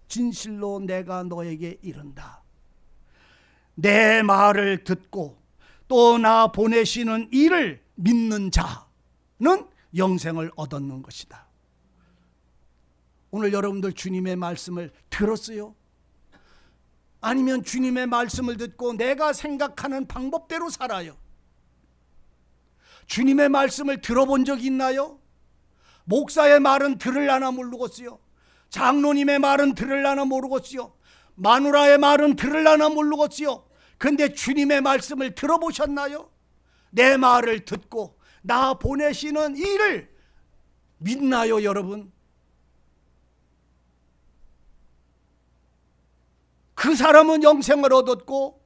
진실로 내가 너에게 이른다. 내 말을 듣고 또 나 보내시는 이를 믿는 자는 영생을 얻는 것이다. 오늘 여러분들 주님의 말씀을 들었어요? 아니면 주님의 말씀을 듣고 내가 생각하는 방법대로 살아요? 주님의 말씀을 들어본 적 있나요? 목사의 말은 들으려나 모르겠어요. 장로님의 말은 들으려나 모르겠어요. 마누라의 말은 들으려나 모르겠어요. 근데 주님의 말씀을 들어보셨나요? 내 말을 듣고 나 보내시는 이를 믿나요, 여러분? 그 사람은 영생을 얻었고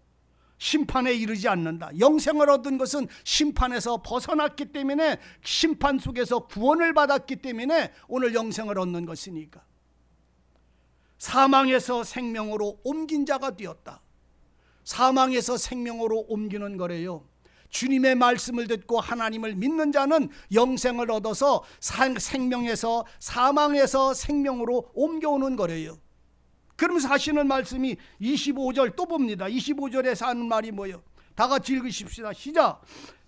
심판에 이르지 않는다. 영생을 얻은 것은 심판에서 벗어났기 때문에, 심판 속에서 구원을 받았기 때문에 오늘 영생을 얻는 것이니까. 사망에서 생명으로 옮긴 자가 되었다. 사망에서 생명으로 옮기는 거래요. 주님의 말씀을 듣고 하나님을 믿는 자는 영생을 얻어서 생명에서, 사망에서 생명으로 옮겨오는 거래요. 그러면서 하시는 말씀이 25절 또 봅니다. 25절에서 하는 말이 뭐예요? 다 같이 읽으십시다. 시작.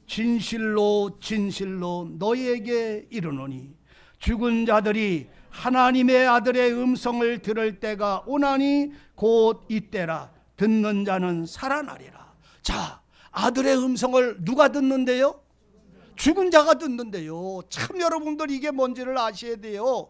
진실로 진실로 너희에게 이르노니 죽은 자들이 하나님의 아들의 음성을 들을 때가 오나니 곧 이때라. 듣는 자는 살아나리라. 자, 아들의 음성을 누가 듣는데요? 죽은 자가 듣는데요. 참 여러분들 이게 뭔지를 아셔야 돼요.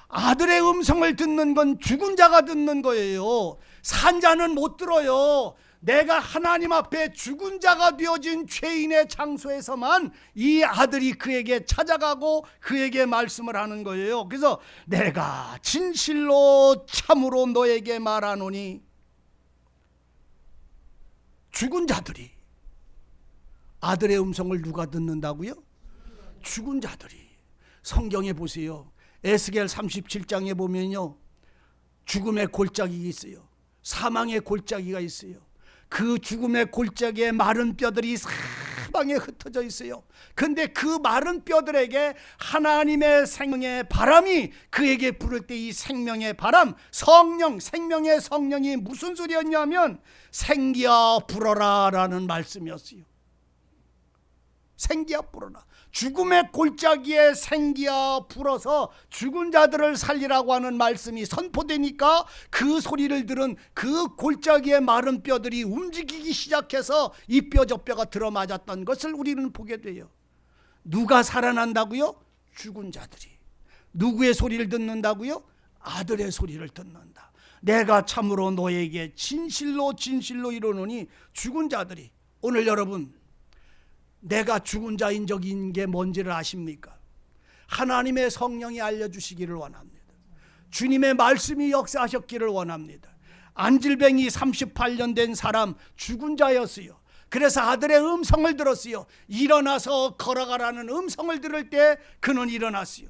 아들의 음성을 듣는 건 죽은 자가 듣는 거예요. 산 자는 못 들어요. 내가 하나님 앞에 죽은 자가 되어진 죄인의 장소에서만 이 아들이 그에게 찾아가고 그에게 말씀을 하는 거예요. 그래서 내가 진실로 참으로 너에게 말하노니, 죽은 자들이, 아들의 음성을 누가 듣는다고요? 죽은 자들이. 성경에 보세요. 에스겔 37장에 보면요, 죽음의 골짜기가 있어요. 사망의 골짜기가 있어요. 그 죽음의 골짜기에 마른 뼈들이 사방에 흩어져 있어요. 근데 그 마른 뼈들에게 하나님의 생명의 바람이 그에게 부를 때 이 생명의 바람, 성령, 생명의 성령이 무슨 소리였냐면 생기야 불어라 라는 말씀이었어요. 생기야 불어라. 죽음의 골짜기에 생기야 불어서 죽은 자들을 살리라고 하는 말씀이 선포되니까 그 소리를 들은 그 골짜기의 마른 뼈들이 움직이기 시작해서 이 뼈 저 뼈가 들어맞았던 것을 우리는 보게 돼요. 누가 살아난다고요? 죽은 자들이. 누구의 소리를 듣는다고요? 아들의 소리를 듣는다. 내가 참으로 너에게 진실로 진실로 이르노니 죽은 자들이. 오늘 여러분, 내가 죽은 자인 적인 게 뭔지를 아십니까? 하나님의 성령이 알려주시기를 원합니다. 주님의 말씀이 역사하셨기를 원합니다. 안질뱅이 38년 된 사람, 죽은 자였어요. 그래서 아들의 음성을 들었어요. 일어나서 걸어가라는 음성을 들을 때 그는 일어났어요.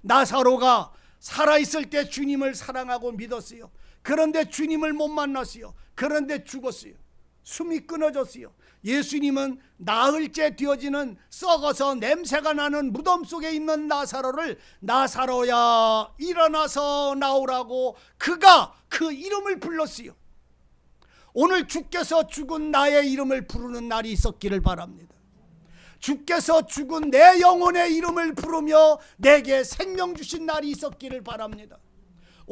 나사로가 살아있을 때 주님을 사랑하고 믿었어요. 그런데 주님을 못 만났어요. 그런데 죽었어요. 숨이 끊어졌어요. 예수님은 나흘째 되어지는 썩어서 냄새가 나는 무덤 속에 있는 나사로를 나사로야 일어나서 나오라고 그가 그 이름을 불렀어요. 오늘 주께서 죽은 나의 이름을 부르는 날이 있었기를 바랍니다. 주께서 죽은 내 영혼의 이름을 부르며 내게 생명 주신 날이 있었기를 바랍니다.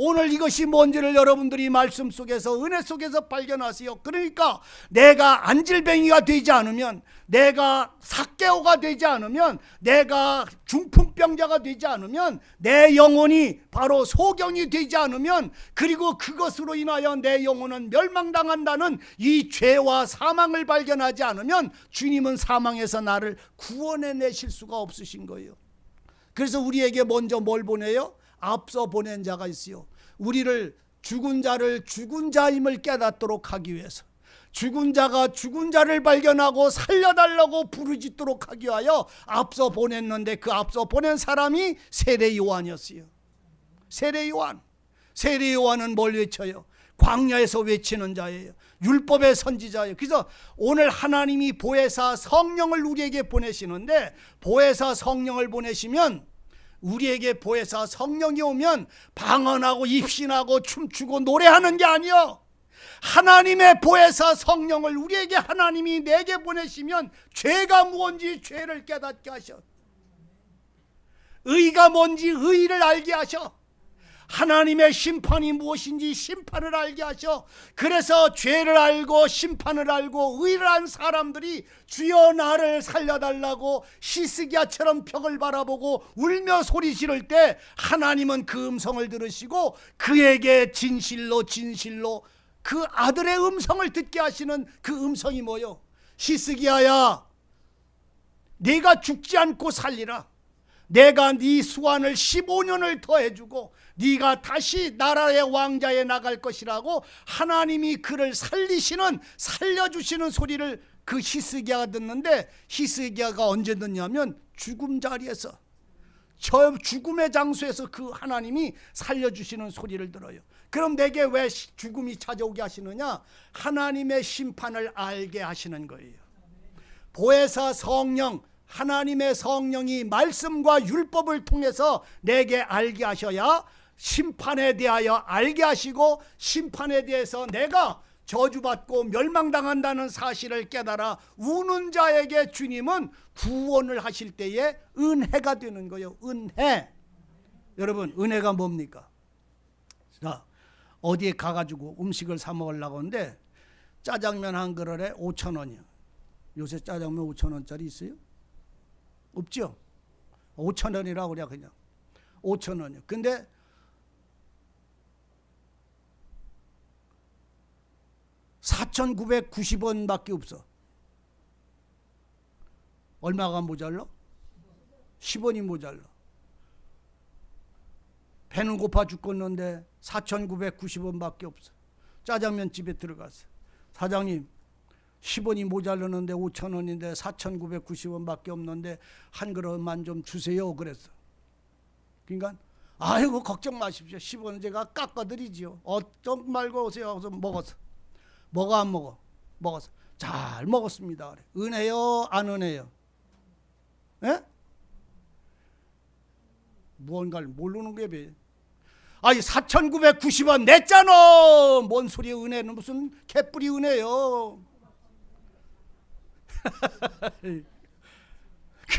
오늘 이것이 뭔지를 여러분들이 말씀 속에서 은혜 속에서 발견하세요. 그러니까 내가 안질뱅이가 되지 않으면, 내가 삭개오가 되지 않으면, 내가 중풍병자가 되지 않으면, 내 영혼이 바로 소경이 되지 않으면, 그리고 그것으로 인하여 내 영혼은 멸망당한다는 이 죄와 사망을 발견하지 않으면 주님은 사망에서 나를 구원해내실 수가 없으신 거예요. 그래서 우리에게 먼저 뭘 보내요? 앞서 보낸 자가 있어요. 우리를 죽은 자를 죽은 자임을 깨닫도록 하기 위해서, 죽은 자가 죽은 자를 발견하고 살려달라고 부르짖도록 하기 위하여 앞서 보냈는데, 그 앞서 보낸 사람이 세례 요한이었어요. 세례 요한. 세례 요한은 뭘 외쳐요? 광야에서 외치는 자예요. 율법의 선지자예요. 그래서 오늘 하나님이 보혜사 성령을 우리에게 보내시는데, 보혜사 성령을 보내시면, 우리에게 보혜사 성령이 오면 방언하고 입신하고 춤추고 노래하는 게 아니요, 하나님의 보혜사 성령을 우리에게 하나님이 내게 보내시면 죄가 무엇인지 죄를 깨닫게 하셔, 의가 뭔지 의를 알게 하셔, 하나님의 심판이 무엇인지 심판을 알게 하셔. 그래서 죄를 알고 심판을 알고 의를 안 사람들이 주여 나를 살려달라고 히스기야처럼 벽을 바라보고 울며 소리 지를 때 하나님은 그 음성을 들으시고 그에게 진실로 진실로 그 아들의 음성을 듣게 하시는 그 음성이 뭐요? 히스기야야, 네가 죽지 않고 살리라. 내가 네 수완을 15년을 더해주고 네가 다시 나라의 왕자에 나갈 것이라고 하나님이 그를 살려주시는 소리를 그 히스기야가 듣는데, 히스기야가 언제 듣냐면 죽음 자리에서, 저 죽음의 장소에서 그 하나님이 살려주시는 소리를 들어요. 그럼 내게 왜 죽음이 찾아오게 하시느냐? 하나님의 심판을 알게 하시는 거예요. 보혜사 성령, 하나님의 성령이 말씀과 율법을 통해서 내게 알게 하셔야 심판에 대하여 알게 하시고, 심판에 대해서 내가 저주받고 멸망당한다는 사실을 깨달아 우는 자에게 주님은 구원을 하실 때에 은혜가 되는 거예요. 은혜. 여러분, 은혜가 뭡니까? 자, 어디에 가가지고 음식을 사 먹으려고 하는데 짜장면 한 그릇에 5,000원이요. 요새 짜장면 5,000원짜리 있어요? 없죠? 5,000원이라고 그래. 그냥 5,000원이요. 근데 $4,990원밖에 없어. 얼마가 모자라? 10원이 모자라. 배는 고파 죽겠는데 4,990원밖에 없어. 짜장면 집에 들어갔어. 사장님, 10원이 모자르는데 5,000원인데 4,990원밖에 없는데 한 그릇만 좀 주세요. 그랬어. 그러니까 아이고 걱정 마십시오. 10원은 제가 깎아드리지요. 어쩜 말고 오세요. 그래서 먹었어. 먹어 안 먹어? 먹었어. 잘 먹었습니다. 은혜요 안 은혜요? 예? 무언가를 모르는 게 왜? 아니 4,990원 냈잖아. 뭔 소리야? 은혜는 무슨 개뿔이 은혜요.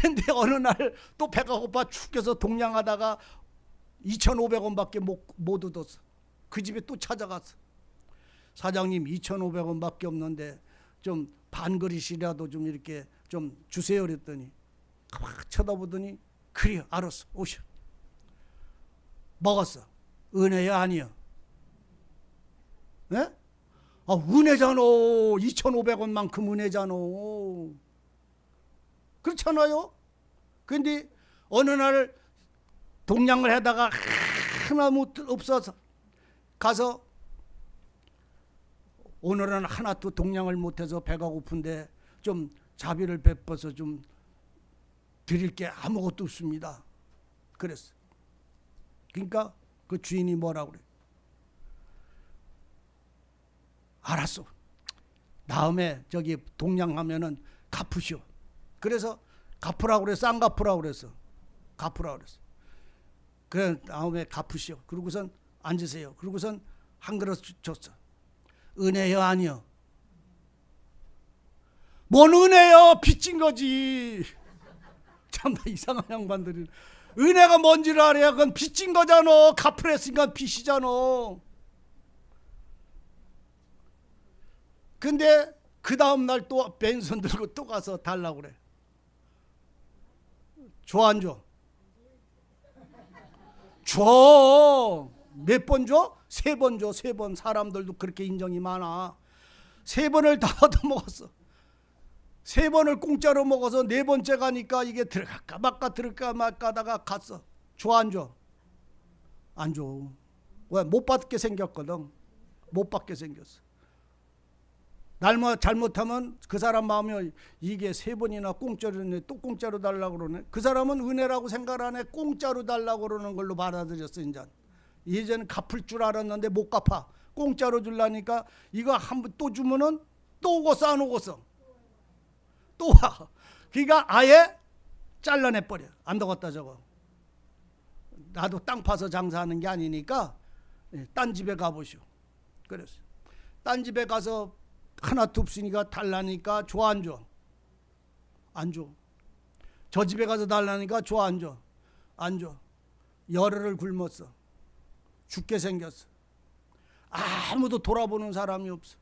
근데 어느 날 또 배가 고파 죽겠어 동냥하다가 2,500원밖에 못 얻었어. 그 집에 또 찾아갔어. 사장님 2,500원밖에 없는데 좀 반 그릇이라도 좀 이렇게 좀 주세요. 그랬더니 막 쳐다보더니 그래요 알았어 오셔. 먹었어. 은혜야 아니야? 네? 아, 은혜잖아. 2,500원만큼 은혜잖아. 그렇잖아요. 근데 어느 날 동냥을 하다가 하나 없어서 가서 오늘은 하나도 동냥을 못해서 배가 고픈데 좀 자비를 베풀어서 좀 드릴 게 아무것도 없습니다. 그랬어. 그러니까 그 주인이 뭐라고 그래? 알았어. 다음에 저기 동냥하면은 갚으시오. 그래서 갚으라고 그랬어, 안 갚으라고 그랬어? 갚으라고 그랬어. 그래 다음에 갚으시오. 그러고선 앉으세요. 그러고선 한 그릇 줬어. 은혜요, 아니요? 뭔 은혜요? 빚진 거지. 참나 이상한 양반들이. 은혜가 뭔지를 알아야 그건 빚진 거잖아. 갚으랬으니까 빚이잖아. 근데 그 다음날 또 벤손 들고 또 가서 달라고 그래. 줘, 안 줘? 줘. 몇 번 줘? 3번 줘. 3번. 사람들도 그렇게 인정이 많아. 3번을 다 얻어먹었어. 3번을 공짜로 먹어서 4번째 가니까 이게 들어갈까 말까 들어갈까 말까 하다가 갔어. 줘, 안 줘? 안 줘. 왜? 못 받게 생겼거든. 못 받게 생겼어. 잘못하면 그 사람 마음이 이게 3번이나 공짜로 내 또 공짜로 달라고 그러네. 그 사람은 은혜라고 생각 안 해. 공짜로 달라고 그러는 걸로 받아들였어. 이제는 갚을 줄 알았는데 못 갚아. 공짜로 주려니까 이거 한 번 또 주면은 또 오고 싸놓고서 또 와. 그러니까 아예 잘라내버려. 안 되겠다 저거. 나도 땅 파서 장사하는 게 아니니까 딴 집에 가보시오. 그랬어. 딴 집에 가서 하나 둡시니까 달라니까 줘, 안 줘? 안 줘. 저 집에 가서 달라니까 줘, 안 줘? 안 줘. 열흘을 굶었어. 죽게 생겼어. 아무도 돌아보는 사람이 없어.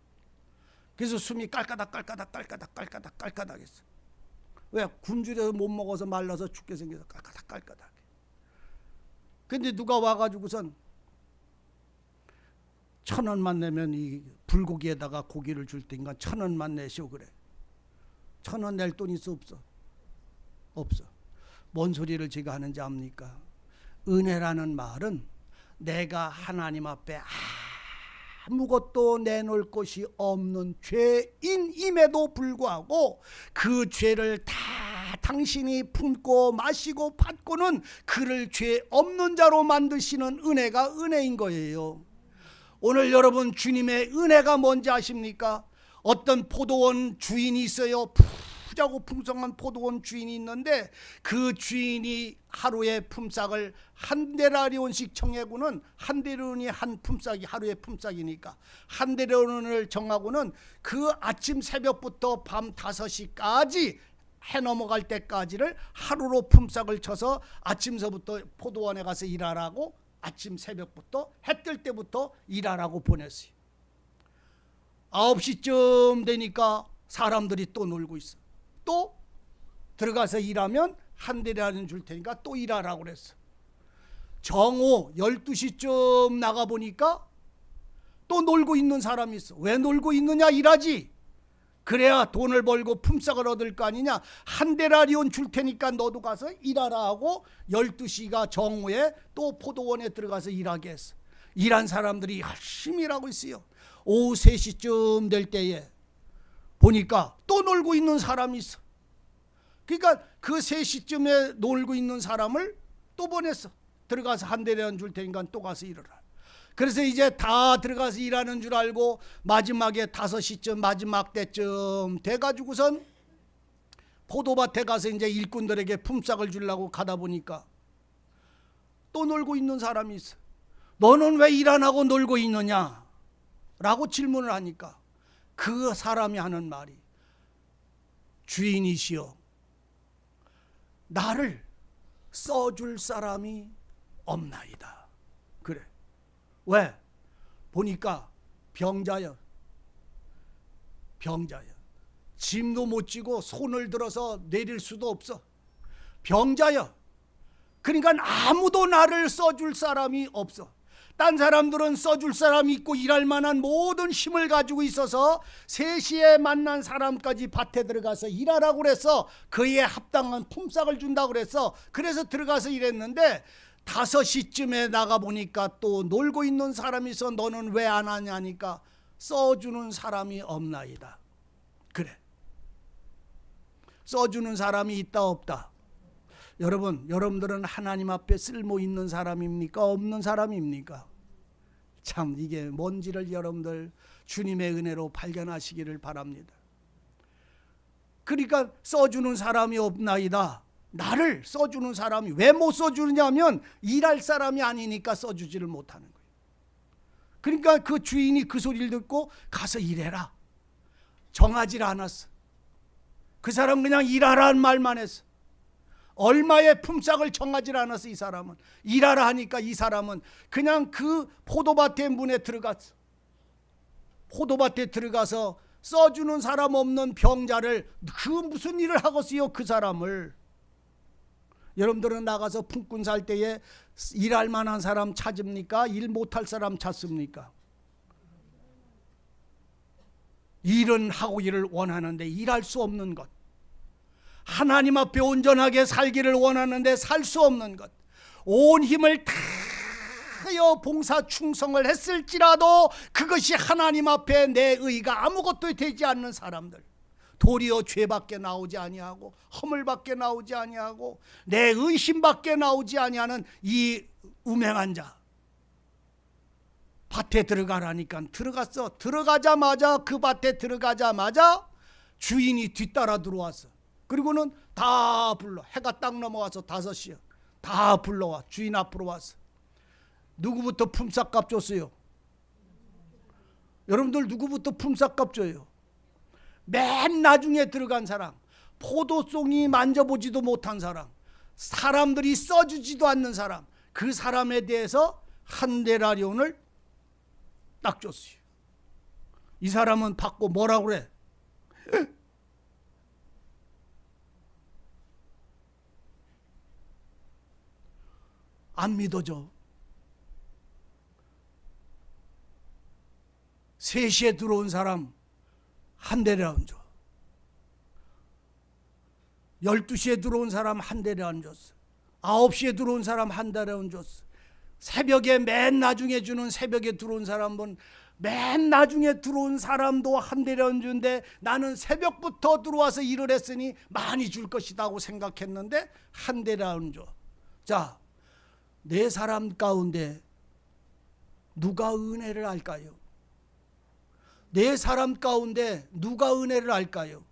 그래서 숨이 깔까닥 했어. 왜? 굶주려서 못 먹어서 말라서 죽게 생겨서 깔까닥. 근데 누가 와가지고선 1,000원만 내면 이 불고기에다가 고기를 줄 테니까 1,000원만 내시오 그래. 1,000원 낼 돈 있어, 없어? 없어. 뭔 소리를 제가 하는지 압니까? 은혜라는 말은 내가 하나님 앞에 아무것도 내놓을 것이 없는 죄인임에도 불구하고 그 죄를 다 당신이 품고 마시고 받고는 그를 죄 없는 자로 만드시는 은혜가 은혜인 거예요. 오늘 여러분 주님의 은혜가 뭔지 아십니까? 어떤 포도원 주인이 있어요. 푸자고 풍성한 포도원 주인이 있는데 그 주인이 하루에 품삯을 한 데나리온씩 정해고는 한 데나리온이 한 품삯이 하루에 품삯이니까 한 데나리온을 정하고는 그 아침 새벽부터 밤 5시까지 해 넘어갈 때까지를 하루로 품삯을 쳐서 아침서부터 포도원에 가서 일하라고 아침 새벽부터 해 뜰 때부터 일하라고 보냈어요. 9시쯤 되니까 사람들이 또 놀고 있어. 또 들어가서 일하면 한 대라는 줄 테니까 또 일하라고 그랬어. 정오 12시쯤 나가보니까 또 놀고 있는 사람이 있어. 왜 놀고 있느냐? 일하지. 그래야 돈을 벌고 품삯을 얻을 거 아니냐. 한 데나리온 줄 테니까 너도 가서 일하라 하고 12시가 정오에 또 포도원에 들어가서 일하게 했어. 일한 사람들이 열심히 일하고 있어요. 오후 3시쯤 될 때에 보니까 또 놀고 있는 사람이 있어. 그러니까 그 3시쯤에 놀고 있는 사람을 또 보냈어. 들어가서 한 대나리온 줄 테니까 또 가서 일하라. 그래서 이제 다 들어가서 일하는 줄 알고 마지막에 5시쯤 마지막 때쯤 돼가지고선 포도밭에 가서 이제 일꾼들에게 품삯을 주려고 가다 보니까 또 놀고 있는 사람이 있어. 너는 왜 일 안 하고 놀고 있느냐? 라고 질문을 하니까 그 사람이 하는 말이 주인이시여 나를 써줄 사람이 없나이다. 그래. 왜? 보니까 병자여. 짐도 못 지고 손을 들어서 내릴 수도 없어. 병자여. 그러니까 아무도 나를 써줄 사람이 없어. 딴 사람들은 써줄 사람이 있고 일할 만한 모든 힘을 가지고 있어서 3시에 만난 사람까지 밭에 들어가서 일하라고 그래서 그에 합당한 품삯을 준다고 그래서 그래서 들어가서 일했는데 5시쯤에 나가보니까 또 놀고 있는 사람이 있어. 너는 왜 안 하냐니까 써주는 사람이 없나이다. 그래. 써주는 사람이 있다 없다? 여러분들은 하나님 앞에 쓸모 있는 사람입니까? 없는 사람입니까? 참 이게 뭔지를 여러분들 주님의 은혜로 발견하시기를 바랍니다. 그러니까 써주는 사람이 없나이다. 나를 써주는 사람이 왜 못 써주느냐면 일할 사람이 아니니까 써주지를 못하는 거예요. 그러니까 그 주인이 그 소리를 듣고 가서 일해라. 정하지 않았어. 그 사람 그냥 일하라는 말만 했어. 얼마의 품삯을 정하지 않았어. 이 사람은 일하라 하니까 이 사람은 그냥 그 포도밭의 문에 들어갔어. 포도밭에 들어가서 써주는 사람 없는 병자를 그 무슨 일을 하겠어요. 그 사람을. 여러분들은 나가서 품꾼 살 때에 일할 만한 사람 찾습니까? 일 못할 사람 찾습니까? 일은 하기를 원하는데 일할 수 없는 것, 하나님 앞에 온전하게 살기를 원하는데 살 수 없는 것, 온 힘을 다하여 봉사 충성을 했을지라도 그것이 하나님 앞에 내 의가 아무것도 되지 않는 사람들, 도리어 죄밖에 나오지 아니하고 허물밖에 나오지 아니하고 내 의심밖에 나오지 아니하는 이 우명한 자, 밭에 들어가라니까 들어갔어. 들어가자마자 그 밭에 들어가자마자 주인이 뒤따라 들어왔어. 그리고는 다 불러. 해가 딱 넘어와서 5시야. 다 불러와. 주인 앞으로 왔어. 누구부터 품삯값 줬어요? 여러분들 누구부터 품삯값 줘요? 맨 나중에 들어간 사람, 포도송이 만져보지도 못한 사람, 사람들이 써주지도 않는 사람, 그 사람에 대해서 한 데나리온을 딱 줬어요. 이 사람은 받고 뭐라고 그래? 안 믿어져. 3시에 들어온 사람 한 데나리온 줘. 12시에 들어온 사람 한 데나리온 줬어. 9시에 들어온 사람 한 데나리온 줬어. 새벽에 맨 나중에 주는 새벽에 들어온 사람은 맨 나중에 들어온 사람도 한 데나리온 주는데 나는 새벽부터 들어와서 일을 했으니 많이 줄 것이다 고 생각했는데 한 데나리온 줘. 자, 4사람 가운데 누가 은혜를 알까요? 4사람 가운데 누가 은혜를 알까요?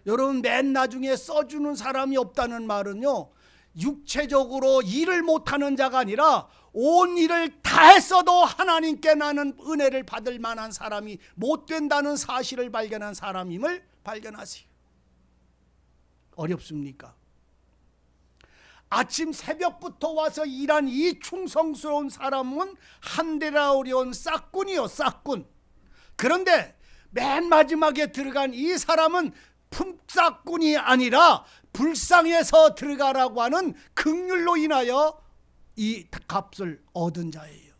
여러분, 맨 나중에 써주는 사람이 없다는 말은요, 육체적으로 일을 못하는 자가 아니라 온 일을 다 했어도 하나님께 나는 은혜를 받을 만한 사람이 못 된다는 사실을 발견한 사람임을 발견하세요. 어렵습니까? 아침 새벽부터 와서 일한 이 충성스러운 사람은 한 데나리온 싹꾼이요, 싹꾼. 그런데 맨 마지막에 들어간 이 사람은 품삯꾼이 아니라 불쌍해서 들어가라고 하는 긍휼로 인하여 이 값을 얻은 자예요.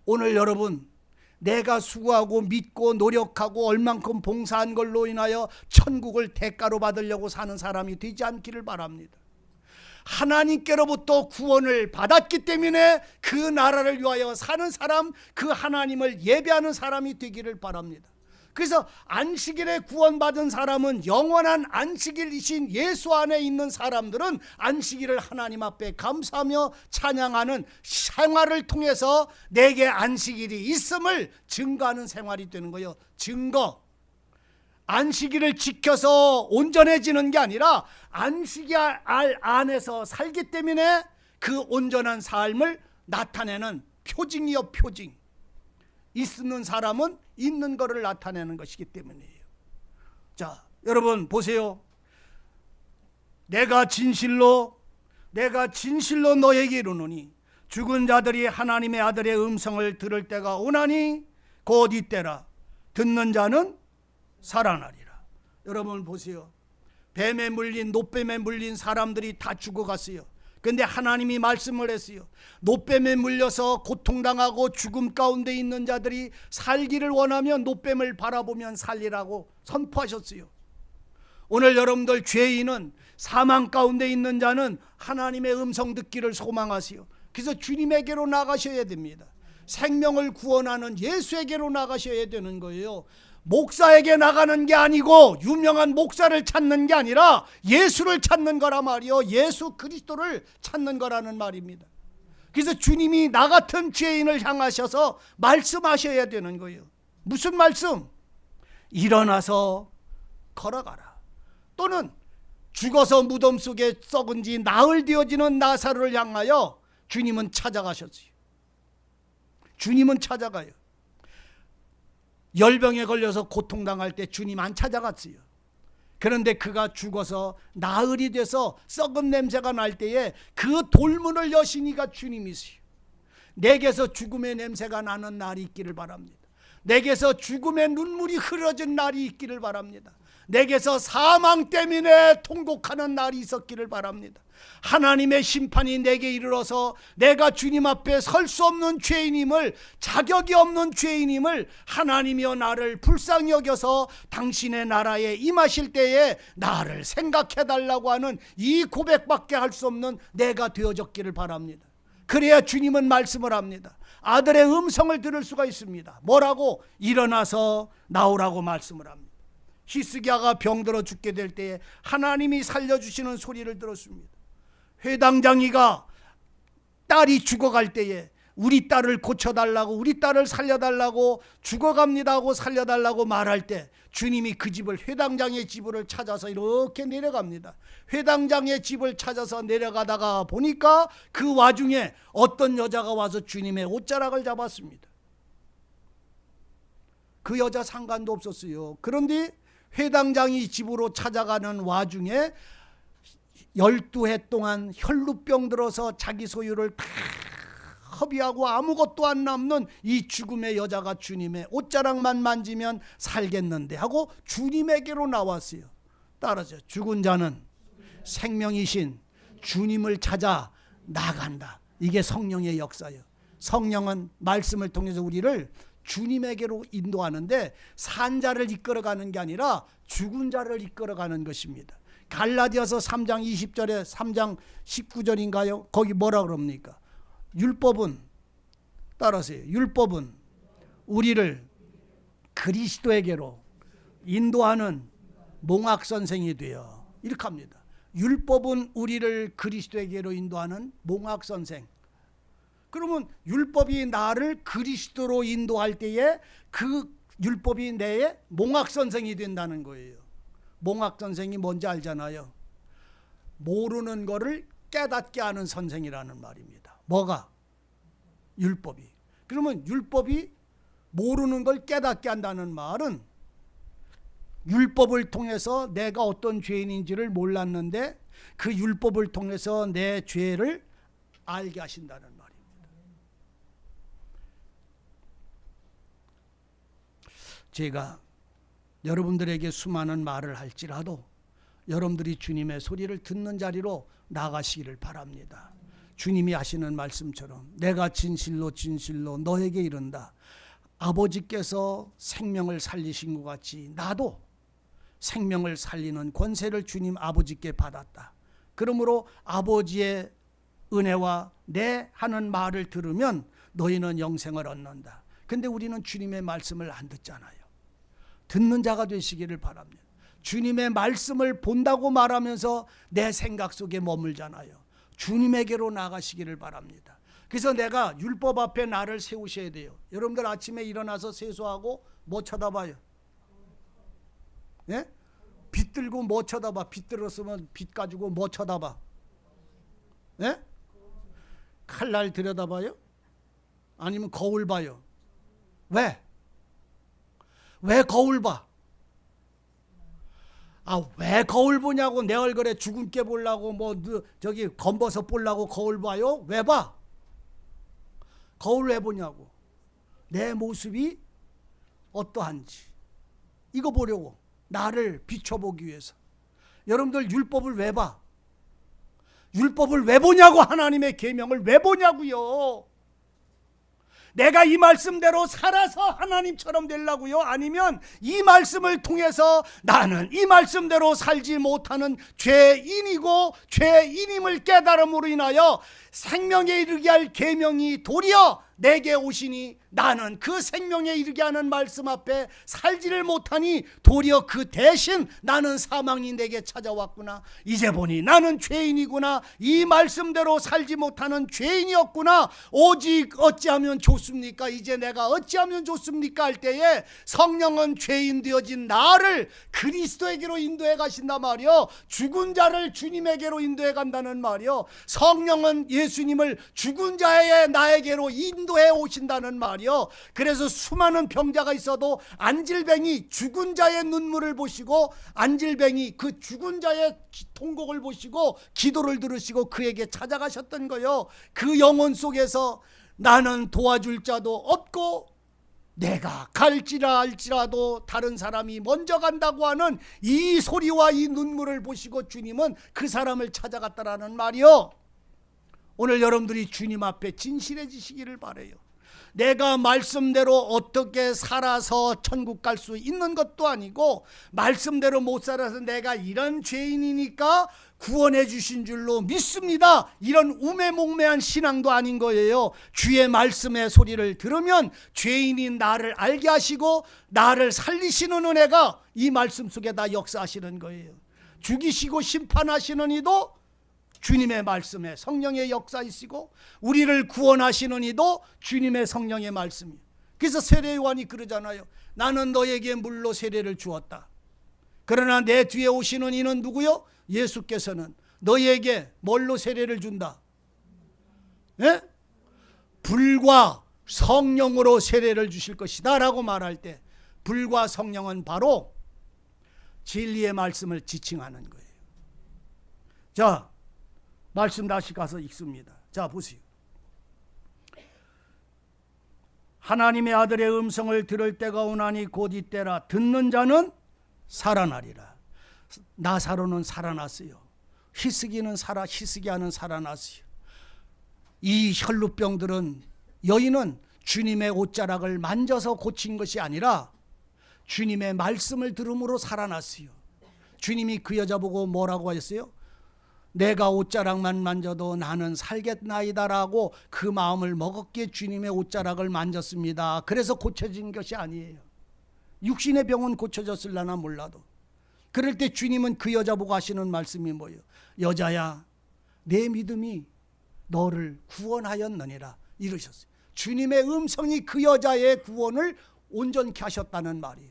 오늘 여러분, 내가 수고하고 믿고 노력하고 얼만큼 봉사한 걸로 인하여 천국을 대가로 받으려고 사는 사람이 되지 않기를 바랍니다. 하나님께로부터 구원을 받았기 때문에 그 나라를 위하여 사는 사람, 그 하나님을 예배하는 사람이 되기를 바랍니다. 그래서 안식일에 구원받은 사람은 영원한 안식일이신 예수 안에 있는 사람들은 안식일을 하나님 앞에 감사하며 찬양하는 생활을 통해서 내게 안식일이 있음을 증거하는 생활이 되는 거예요. 증거. 안식일을 지켜서 온전해지는 게 아니라 안식일 안에서 살기 때문에 그 온전한 삶을 나타내는 표징이요, 표징. 있는 사람은 있는 것을 나타내는 것이기 때문이에요. 자, 여러분 보세요. 내가 진실로 너에게 이르노니 죽은 자들이 하나님의 아들의 음성을 들을 때가 오나니 곧 이때라. 듣는 자는 살아나리라. 여러분 보세요. 뱀에 물린, 노뱀에 물린 사람들이 다 죽어갔어요. 근데 하나님이 말씀을 했어요. 노뱀에 물려서 고통당하고 죽음 가운데 있는 자들이 살기를 원하면 노뱀을 바라보면 살리라고 선포하셨어요. 오늘 여러분들 죄인은, 사망 가운데 있는 자는 하나님의 음성 듣기를 소망하세요. 그래서 주님에게로 나가셔야 됩니다. 생명을 구원하는 예수에게로 나가셔야 되는 거예요. 목사에게 나가는 게 아니고 유명한 목사를 찾는 게 아니라 예수를 찾는 거라 말이요. 예수 그리스도를 찾는 거라는 말입니다. 그래서 주님이 나 같은 죄인을 향하셔서 말씀하셔야 되는 거예요. 무슨 말씀? 일어나서 걸어가라. 또는 죽어서 무덤 속에 썩은 지 나흘 되어지는 나사로를 향하여 주님은 찾아가셨어요. 주님은 찾아가요. 열병에 걸려서 고통당할 때 주님 안 찾아갔어요. 그런데 그가 죽어서 나흘이 돼서 썩은 냄새가 날 때에 그 돌문을 여시니가 주님이세요. 내게서 죽음의 냄새가 나는 날이 있기를 바랍니다. 내게서 죽음의 눈물이 흐려진 날이 있기를 바랍니다. 내게서 사망 때문에 통곡하는 날이 있었기를 바랍니다. 하나님의 심판이 내게 이르러서 내가 주님 앞에 설 수 없는 죄인임을, 자격이 없는 죄인임을 하나님이여 나를 불쌍히 여겨서 당신의 나라에 임하실 때에 나를 생각해달라고 하는 이 고백밖에 할 수 없는 내가 되어졌기를 바랍니다. 그래야 주님은 말씀을 합니다. 아들의 음성을 들을 수가 있습니다. 뭐라고? 일어나서 나오라고 말씀을 합니다. 히스기야가 병들어 죽게 될 때에 하나님이 살려주시는 소리를 들었습니다. 회당장이가 딸이 죽어갈 때에 우리 딸을 고쳐달라고, 우리 딸을 살려달라고, 죽어갑니다 하고 살려달라고 말할 때 주님이 그 집을, 회당장의 집을 찾아서 이렇게 내려갑니다. 회당장의 집을 찾아서 내려가다가 보니까 그 와중에 어떤 여자가 와서 주님의 옷자락을 잡았습니다. 그 여자 상관도 없었어요. 그런데 회당장이 집으로 찾아가는 와중에 12해 동안 혈루병 들어서 자기 소유를 다 허비하고 아무것도 안 남는 이 죽음의 여자가 주님의 옷자락만 만지면 살겠는데 하고 주님에게로 나왔어요. 따라서 죽은 자는 생명이신 주님을 찾아 나간다. 이게 성령의 역사예요. 성령은 말씀을 통해서 우리를 주님에게로 인도하는데 산 자를 이끌어가는 게 아니라 죽은 자를 이끌어가는 것입니다. 갈라디아서 3장 20절에 3장 19절인가요? 거기 뭐라 그럽니까? 율법은, 따라서요, 율법은 우리를 그리스도에게로 인도하는 몽학선생이 되어, 이렇게 합니다. 율법은 우리를 그리스도에게로 인도하는 몽학선생. 그러면 율법이 나를 그리스도로 인도할 때에 그 율법이 내의 몽학선생이 된다는 거예요. 몽학선생이 뭔지 알잖아요. 모르는 거를 깨닫게 하는 선생이라는 말입니다. 뭐가? 율법이. 그러면 율법이 모르는 걸 깨닫게 한다는 말은 율법을 통해서 내가 어떤 죄인인지를 몰랐는데 그 율법을 통해서 내 죄를 알게 하신다는 말입니다. 제가 여러분들에게 수많은 말을 할지라도 여러분들이 주님의 소리를 듣는 자리로 나가시기를 바랍니다. 주님이 하시는 말씀처럼 내가 진실로 진실로 너에게 이른다. 아버지께서 생명을 살리신 것 같이 나도 생명을 살리는 권세를 주님 아버지께 받았다. 그러므로 아버지의 은혜와 내 하는 말을 들으면 너희는 영생을 얻는다. 근데 우리는 주님의 말씀을 안 듣잖아요. 듣는 자가 되시기를 바랍니다. 주님의 말씀을 본다고 말하면서 내 생각 속에 머물잖아요. 주님에게로 나가시기를 바랍니다. 그래서 내가 율법 앞에 나를 세우셔야 돼요. 여러분들 아침에 일어나서 세수하고 뭐 쳐다봐요? 예? 빛 들고 뭐 쳐다봐? 빛 들었으면 빛 가지고 뭐 쳐다봐? 예? 칼날 들여다봐요? 아니면 거울 봐요? 왜? 왜 거울 봐? 왜 거울 보냐고. 내 얼굴에 주근깨 보려고 저기 검버섯 보려고 거울 봐요? 왜 봐? 거울 왜 보냐고. 내 모습이 어떠한지 이거 보려고. 나를 비춰보기 위해서. 여러분들 율법을 왜 봐? 율법을 왜 보냐고. 하나님의 계명을 왜 보냐고요. 내가 이 말씀대로 살아서 하나님처럼 되려고요? 아니면 이 말씀을 통해서 나는 이 말씀대로 살지 못하는 죄인이고 죄인임을 깨달음으로 인하여 생명에 이르게 할 계명이 도리어 내게 오시니 나는 그 생명에 이르게 하는 말씀 앞에 살지를 못하니 도리어 그 대신 나는 사망이 내게 찾아왔구나. 이제 보니 나는 죄인이구나. 이 말씀대로 살지 못하는 죄인이었구나. 오직 어찌하면 좋습니까? 이제 내가 어찌하면 좋습니까? 할 때에 성령은 죄인 되어진 나를 그리스도에게로 인도해 가신단 말이요. 죽은 자를 주님에게로 인도해 간다는 말이요. 성령은 예수님을 죽은 자의 나에게로 인도해 오신다는 말이요. 그래서 수많은 병자가 있어도 안질뱅이 죽은 자의 눈물을 보시고 안질뱅이 그 죽은 자의 통곡을 보시고 기도를 들으시고 그에게 찾아가셨던 거요. 그 영혼 속에서 나는 도와줄 자도 없고 내가 갈지라도 다른 사람이 먼저 간다고 하는 이 소리와 이 눈물을 보시고 주님은 그 사람을 찾아갔다라는 말이요. 오늘 여러분들이 주님 앞에 진실해지시기를 바라요. 내가 말씀대로 어떻게 살아서 천국 갈 수 있는 것도 아니고 말씀대로 못 살아서 내가 이런 죄인이니까 구원해 주신 줄로 믿습니다. 이런 우매몽매한 신앙도 아닌 거예요. 주의 말씀의 소리를 들으면 죄인인 나를 알게 하시고 나를 살리시는 은혜가 이 말씀 속에 다 역사하시는 거예요. 죽이시고 심판하시는 이도 주님의 말씀에 성령의 역사이시고 우리를 구원하시는 이도 주님의 성령의 말씀이에요. 그래서 세례 요한이 그러잖아요. 나는 너에게 물로 세례를 주었다. 그러나 내 뒤에 오시는 이는 누구요? 예수께서는 너에게 뭘로 세례를 준다? 예? 불과 성령으로 세례를 주실 것이다 라고 말할 때 불과 성령은 바로 진리의 말씀을 지칭하는 거예요. 자, 말씀 다시 가서 읽습니다. 자, 보세요. 하나님의 아들의 음성을 들을 때가 오나니 곧 이때라. 듣는 자는 살아나리라. 나사로는 살아났어요. 히스기야는 살아났어요. 이 혈루병들은 여인은 주님의 옷자락을 만져서 고친 것이 아니라 주님의 말씀을 들음으로 살아났어요. 주님이 그 여자 보고 뭐라고 하셨어요? 내가 옷자락만 만져도 나는 살겠나이다라고 그 마음을 먹었기에 주님의 옷자락을 만졌습니다. 그래서 고쳐진 것이 아니에요. 육신의 병은 고쳐졌을라나 몰라도 그럴 때 주님은 그 여자 보고 하시는 말씀이 뭐예요? 여자야, 내 믿음이 너를 구원하였느니라 이러셨어요. 주님의 음성이 그 여자의 구원을 온전케 하셨다는 말이에요.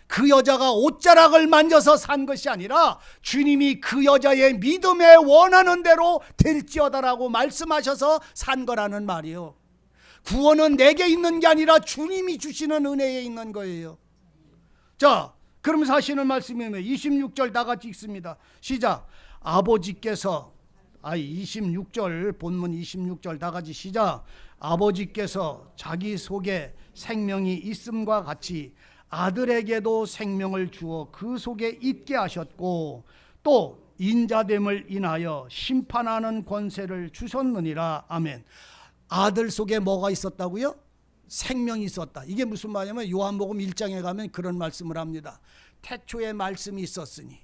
그 여자가 옷자락을 만져서 산 것이 아니라 주님이 그 여자의 믿음에 원하는 대로 될지어다라고 말씀하셔서 산 거라는 말이에요. 구원은 내게 있는 게 아니라 주님이 주시는 은혜에 있는 거예요. 자, 그러면서 하시는 말씀이 26절 다 같이 읽습니다. 시작. 아버지께서 26절 본문 26절 다 같이 시작. 아버지께서 자기 속에 생명이 있음과 같이 아들에게도 생명을 주어 그 속에 있게 하셨고 또 인자됨을 인하여 심판하는 권세를 주셨느니라. 아멘. 아들 속에 뭐가 있었다고요? 생명이 있었다. 이게 무슨 말이냐면 요한복음 1장에 가면 그런 말씀을 합니다. 태초에 말씀이 있었으니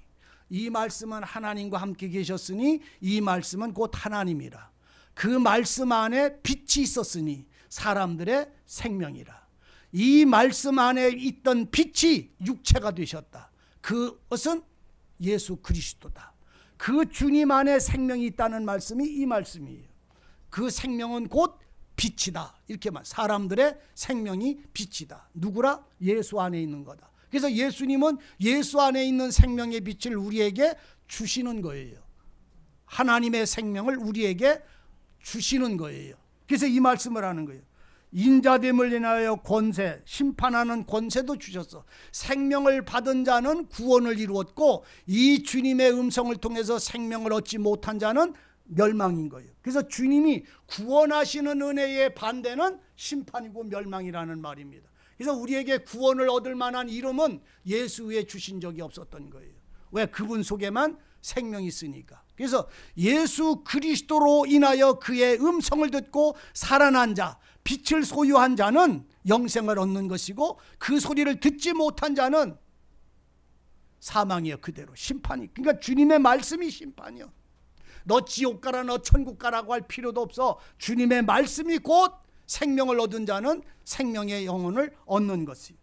이 말씀은 하나님과 함께 계셨으니 이 말씀은 곧 하나님이라. 그 말씀 안에 빛이 있었으니 사람들의 생명이라. 이 말씀 안에 있던 빛이 육체가 되셨다. 그것은 예수 그리스도다. 그 주님 안에 생명이 있다는 말씀이 이 말씀이에요. 그 생명은 곧 빛이다. 이렇게 말. 사람들의 생명이 빛이다. 누구라? 예수 안에 있는 거다. 그래서 예수님은 예수 안에 있는 생명의 빛을 우리에게 주시는 거예요. 하나님의 생명을 우리에게 주시는 거예요. 그래서 이 말씀을 하는 거예요. 인자됨을 인하여 권세, 심판하는 권세도 주셨어. 생명을 받은 자는 구원을 이루었고 이 주님의 음성을 통해서 생명을 얻지 못한 자는 멸망인 거예요. 그래서 주님이 구원하시는 은혜의 반대는 심판이고 멸망이라는 말입니다. 그래서 우리에게 구원을 얻을 만한 이름은 예수 외에 주신 적이 없었던 거예요. 왜? 그분 속에만 생명이 있으니까. 그래서 예수 그리스도로 인하여 그의 음성을 듣고 살아난 자, 빛을 소유한 자는 영생을 얻는 것이고 그 소리를 듣지 못한 자는 사망이요. 그대로 심판이. 그러니까 주님의 말씀이 심판이요. 너 지옥 가라 너 천국 가라고 할 필요도 없어. 주님의 말씀이 곧 생명을 얻은 자는 생명의 영혼을 얻는 것이요.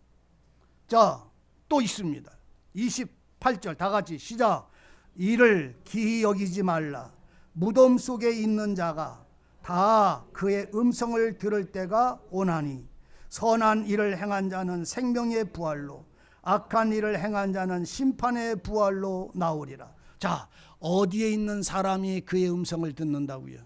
자, 또 있습니다. 28절 다 같이 시작. 이를 기히 여기지 말라. 무덤 속에 있는 자가 다 그의 음성을 들을 때가 오나니 선한 일을 행한 자는 생명의 부활로 악한 일을 행한 자는 심판의 부활로 나오리라. 자, 어디에 있는 사람이 그의 음성을 듣는다고요?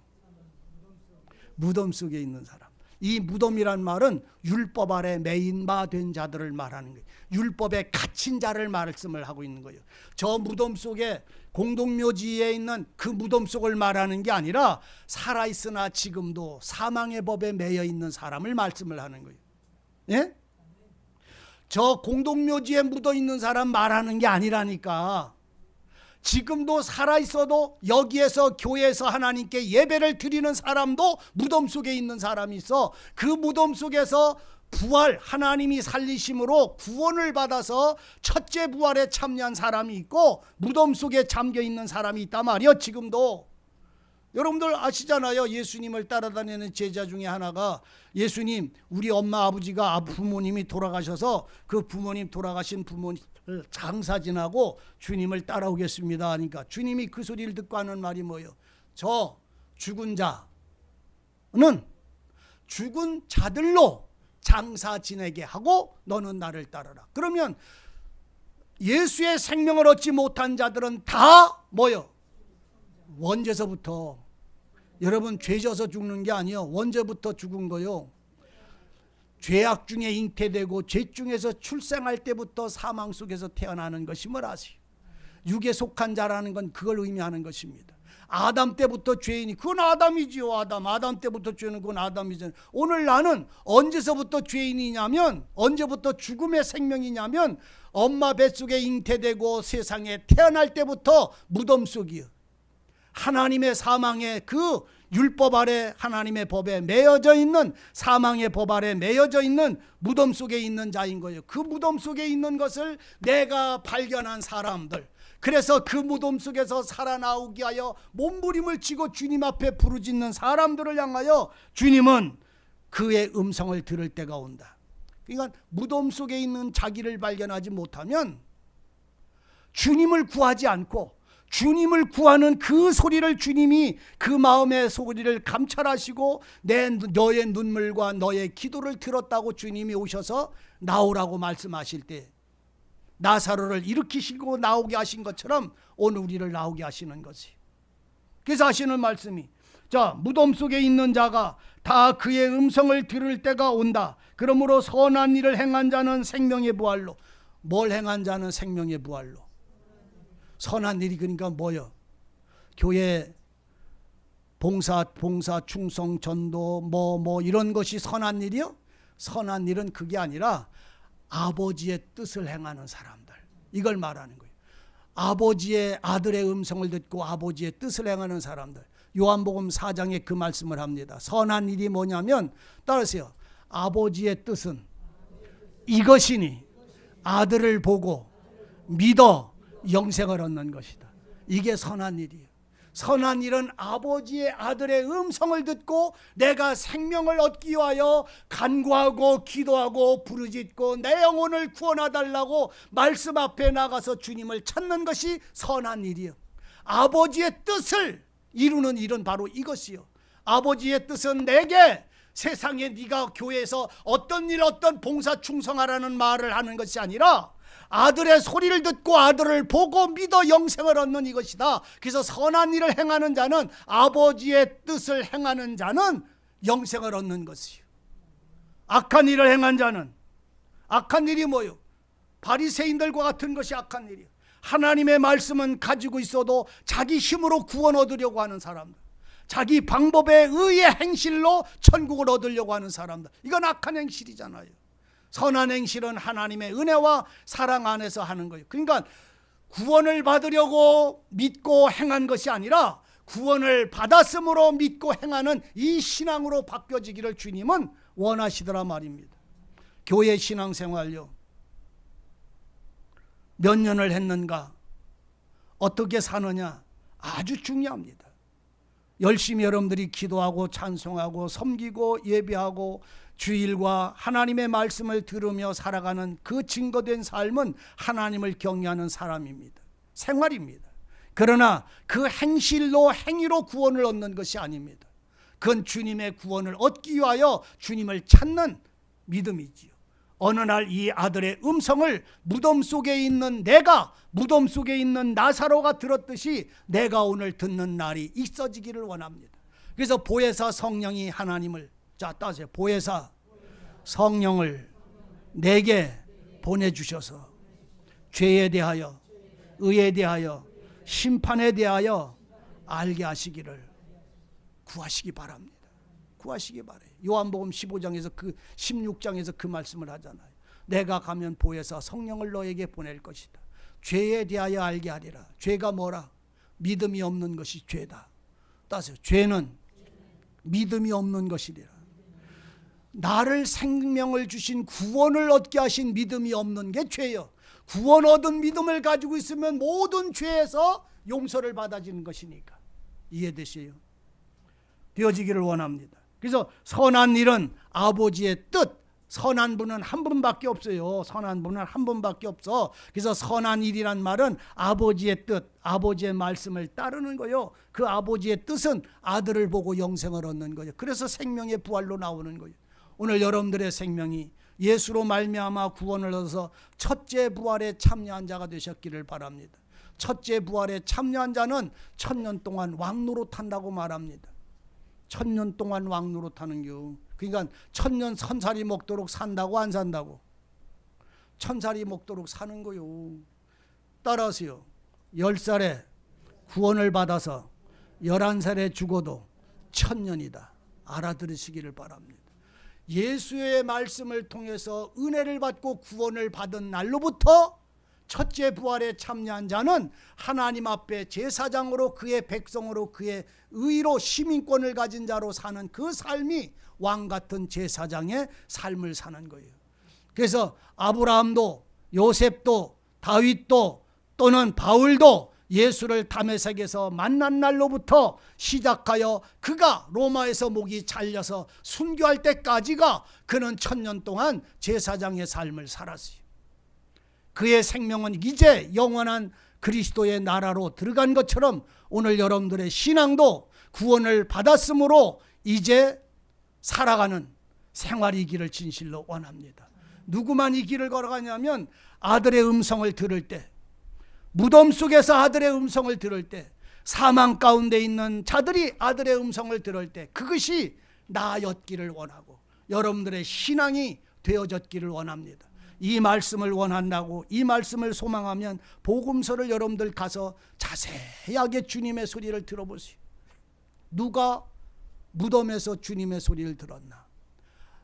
무덤 속에 있는 사람. 이 무덤이란 말은 율법 아래 매인바된 자들을 말하는 거예요. 율법에 갇힌 자를 말씀을 하고 있는 거예요. 저 무덤 속에 공동묘지에 있는 그 무덤 속을 말하는 게 아니라 살아있으나 지금도 사망의 법에 매여 있는 사람을 말씀을 하는 거예요. 예? 저 공동묘지에 묻어 있는 사람 말하는 게 아니라니까. 지금도 살아있어도 여기에서 교회에서 하나님께 예배를 드리는 사람도 무덤 속에 있는 사람이 있어. 그 무덤 속에서 부활, 하나님이 살리심으로 구원을 받아서 첫째 부활에 참여한 사람이 있고 무덤 속에 잠겨 있는 사람이 있단 말이요. 지금도 여러분들 아시잖아요. 예수님을 따라다니는 제자 중에 하나가 예수님, 우리 엄마 아버지가 부모님이 돌아가셔서 그 부모님 돌아가신 부모님 장사 지나고 주님을 따라오겠습니다 하니까 주님이 그 소리를 듣고 하는 말이 뭐예요? 저 죽은 자는 죽은 자들로 장사 지내게 하고 너는 나를 따르라. 그러면 예수의 생명을 얻지 못한 자들은 다 뭐예요? 원죄서부터. 여러분, 죄져서 죽는 게 아니에요. 원죄부터 죽은 거요. 죄악 중에 잉태되고 죄 중에서 출생할 때부터 사망 속에서 태어나는 것임을 아세요. 육에 속한 자라는 건 그걸 의미하는 것입니다. 아담 때부터 죄인이, 그건 아담이지요. 아담 때부터 죄는 그건 아담이잖아요. 오늘 나는 언제서부터 죄인이냐면, 언제부터 죽음의 생명이냐면 엄마 뱃속에 잉태되고 세상에 태어날 때부터 무덤 속이요. 하나님의 사망의 그 율법 아래 하나님의 법에 매여져 있는, 사망의 법 아래 매여져 있는 무덤 속에 있는 자인 거예요. 그 무덤 속에 있는 것을 내가 발견한 사람들, 그래서 그 무덤 속에서 살아나오게 하여 몸부림을 치고 주님 앞에 부르짖는 사람들을 향하여 주님은 그의 음성을 들을 때가 온다. 그러니까 무덤 속에 있는 자기를 발견하지 못하면 주님을 구하지 않고, 주님을 구하는 그 소리를 주님이 그 마음의 소리를 감찰하시고 너의 눈물과 너의 기도를 들었다고 주님이 오셔서 나오라고 말씀하실 때 나사로를 일으키시고 나오게 하신 것처럼 오늘 우리를 나오게 하시는 것이. 그래서 하시는 말씀이, 자, 무덤 속에 있는 자가 다 그의 음성을 들을 때가 온다. 그러므로 선한 일을 행한 자는 생명의 부활로. 뭘 행한 자는 생명의 부활로. 선한 일이 그러니까 뭐요? 교회 봉사, 충성, 전도 뭐 이런 것이 선한 일이요? 선한 일은 그게 아니라 아버지의 뜻을 행하는 사람들, 이걸 말하는 거예요. 아버지의 아들의 음성을 듣고 아버지의 뜻을 행하는 사람들. 요한복음 4장에 그 말씀을 합니다. 선한 일이 뭐냐면, 따르세요. 아버지의 뜻은 이것이니 아들을 보고 믿어 영생을 얻는 것이다. 이게 선한 일이에요. 선한 일은 아버지의 아들의 음성을 듣고 내가 생명을 얻기 위하여 간구하고 기도하고 부르짖고 내 영혼을 구원하달라고 말씀 앞에 나가서 주님을 찾는 것이 선한 일이에요. 아버지의 뜻을 이루는 일은 바로 이것이요. 아버지의 뜻은 내게 세상에 네가 교회에서 어떤 일, 어떤 봉사 충성하라는 말을 하는 것이 아니라 아들의 소리를 듣고 아들을 보고 믿어 영생을 얻는 이것이다. 그래서 선한 일을 행하는 자는, 아버지의 뜻을 행하는 자는 영생을 얻는 것이요. 악한 일을 행한 자는, 악한 일이 뭐요? 바리새인들과 같은 것이 악한 일이요. 하나님의 말씀은 가지고 있어도 자기 힘으로 구원 얻으려고 하는 사람들, 자기 방법에 의해 행실로 천국을 얻으려고 하는 사람들, 이건 악한 행실이잖아요. 선한 행실은 하나님의 은혜와 사랑 안에서 하는 거예요. 그러니까 구원을 받으려고 믿고 행한 것이 아니라 구원을 받았으므로 믿고 행하는 이 신앙으로 바뀌어지기를 주님은 원하시더라 말입니다. 교회 신앙생활요, 몇 년을 했는가, 어떻게 사느냐 아주 중요합니다. 열심히 여러분들이 기도하고 찬송하고 섬기고 예배하고 주일과 하나님의 말씀을 들으며 살아가는 그 증거된 삶은 하나님을 경외하는 사람입니다. 생활입니다. 그러나 그 행실로 행위로 구원을 얻는 것이 아닙니다. 그건 주님의 구원을 얻기 위하여 주님을 찾는 믿음이지요. 어느 날 이 아들의 음성을 무덤 속에 있는 내가, 무덤 속에 있는 나사로가 들었듯이 내가 오늘 듣는 날이 있어지기를 원합니다. 그래서 보혜사 성령이 하나님을, 자 따세요. 보혜사 성령을 내게 보내주셔서 죄에 대하여, 의에 대하여, 심판에 대하여 알게 하시기를 구하시기 바랍니다. 구하시기 바래요. 요한복음 15장에서 16장에서 그 말씀을 하잖아요. 내가 가면 보혜사 성령을 너에게 보낼 것이다. 죄에 대하여 알게 하리라. 죄가 뭐라? 믿음이 없는 것이 죄다. 따세요. 죄는 믿음이 없는 것이리라. 나를 생명을 주신 구원을 얻게 하신 믿음이 없는 게 죄요. 구원 얻은 믿음을 가지고 있으면 모든 죄에서 용서를 받아지는 것이니까. 이해되세요? 되어지기를 원합니다. 그래서 선한 일은 아버지의 뜻, 선한 분은 한 분밖에 없어요. 선한 분은 한 분밖에 없어. 그래서 선한 일이란 말은 아버지의 뜻, 아버지의 말씀을 따르는 거예요. 그 아버지의 뜻은 아들을 보고 영생을 얻는 거예요. 그래서 생명의 부활로 나오는 거예요. 오늘 여러분들의 생명이 예수로 말미암아 구원을 얻어서 첫째 부활에 참여한 자가 되셨기를 바랍니다. 첫째 부활에 참여한 자는 1000년 동안 왕노릇한다고 말합니다. 1000년 동안 왕노릇하는 겨. 그러니까 1000년 천살이 먹도록 산다고 안 산다고? 천살이 먹도록 사는 거요. 따라서요. 10살에 구원을 받아서 11살에 죽어도 1000년이다. 알아들으시기를 바랍니다. 예수의 말씀을 통해서 은혜를 받고 구원을 받은 날로부터 첫째 부활에 참여한 자는 하나님 앞에 제사장으로, 그의 백성으로, 그의 의로 시민권을 가진 자로 사는 그 삶이 왕같은 제사장의 삶을 사는 거예요. 그래서 아브라함도, 요셉도, 다윗도, 또는 바울도 예수를 다메섹에서 만난 날로부터 시작하여 그가 로마에서 목이 잘려서 순교할 때까지가 그는 1000년 동안 제사장의 삶을 살았어요. 그의 생명은 이제 영원한 그리스도의 나라로 들어간 것처럼 오늘 여러분들의 신앙도 구원을 받았으므로 이제 살아가는 생활이기를 진실로 원합니다. 누구만 이 길을 걸어가냐면 아들의 음성을 들을 때, 무덤 속에서 아들의 음성을 들을 때, 사망 가운데 있는 자들이 아들의 음성을 들을 때 그것이 나였기를 원하고 여러분들의 신앙이 되어졌기를 원합니다. 이 말씀을 원한다고, 이 말씀을 소망하면 복음서를 여러분들 가서 자세하게 주님의 소리를 들어보세요. 누가 무덤에서 주님의 소리를 들었나?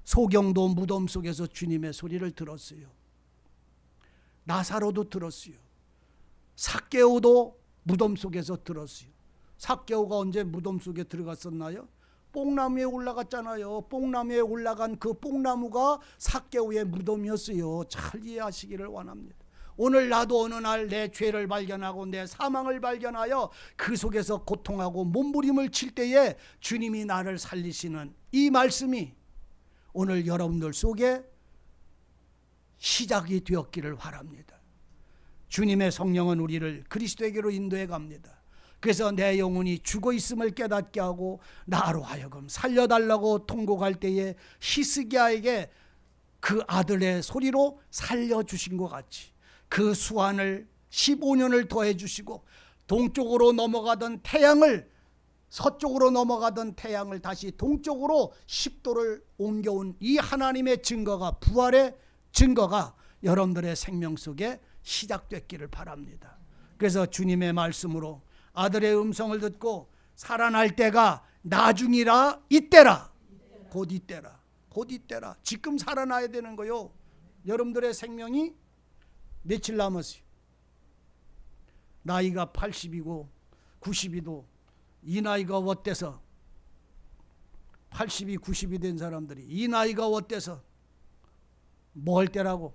소경도 무덤 속에서 주님의 소리를 들었어요. 나사로도 들었어요. 삭개오도 무덤 속에서 들었어요. 삭개오가 언제 무덤 속에 들어갔었나요? 뽕나무에 올라갔잖아요. 뽕나무에 올라간 그 뽕나무가 삭개오의 무덤이었어요. 잘 이해하시기를 원합니다. 오늘 나도 어느 날 내 죄를 발견하고 내 사망을 발견하여 그 속에서 고통하고 몸부림을 칠 때에 주님이 나를 살리시는 이 말씀이 오늘 여러분들 속에 시작이 되었기를 바랍니다. 주님의 성령은 우리를 그리스도에게로 인도해 갑니다. 그래서 내 영혼이 죽어 있음을 깨닫게 하고 나로 하여금 살려달라고 통곡할 때에 히스기야에게 그 아들의 소리로 살려주신 것 같이 그 수완을 15년을 더해 주시고 동쪽으로 넘어가던 태양을, 서쪽으로 넘어가던 태양을 다시 동쪽으로 10도를 옮겨온 이 하나님의 증거가, 부활의 증거가 여러분들의 생명 속에 시작됐기를 바랍니다. 그래서 주님의 말씀으로 아들의 음성을 듣고 살아날 때가 나중이라, 이때라, 곧 이때라, 곧 이때라. 지금 살아나야 되는 거요. 여러분들의 생명이 며칠 남았어요? 나이가 80이고 90이도 이 나이가 어때서 80이 90이 된 사람들이 이 나이가 어때서 뭐 할 때라고?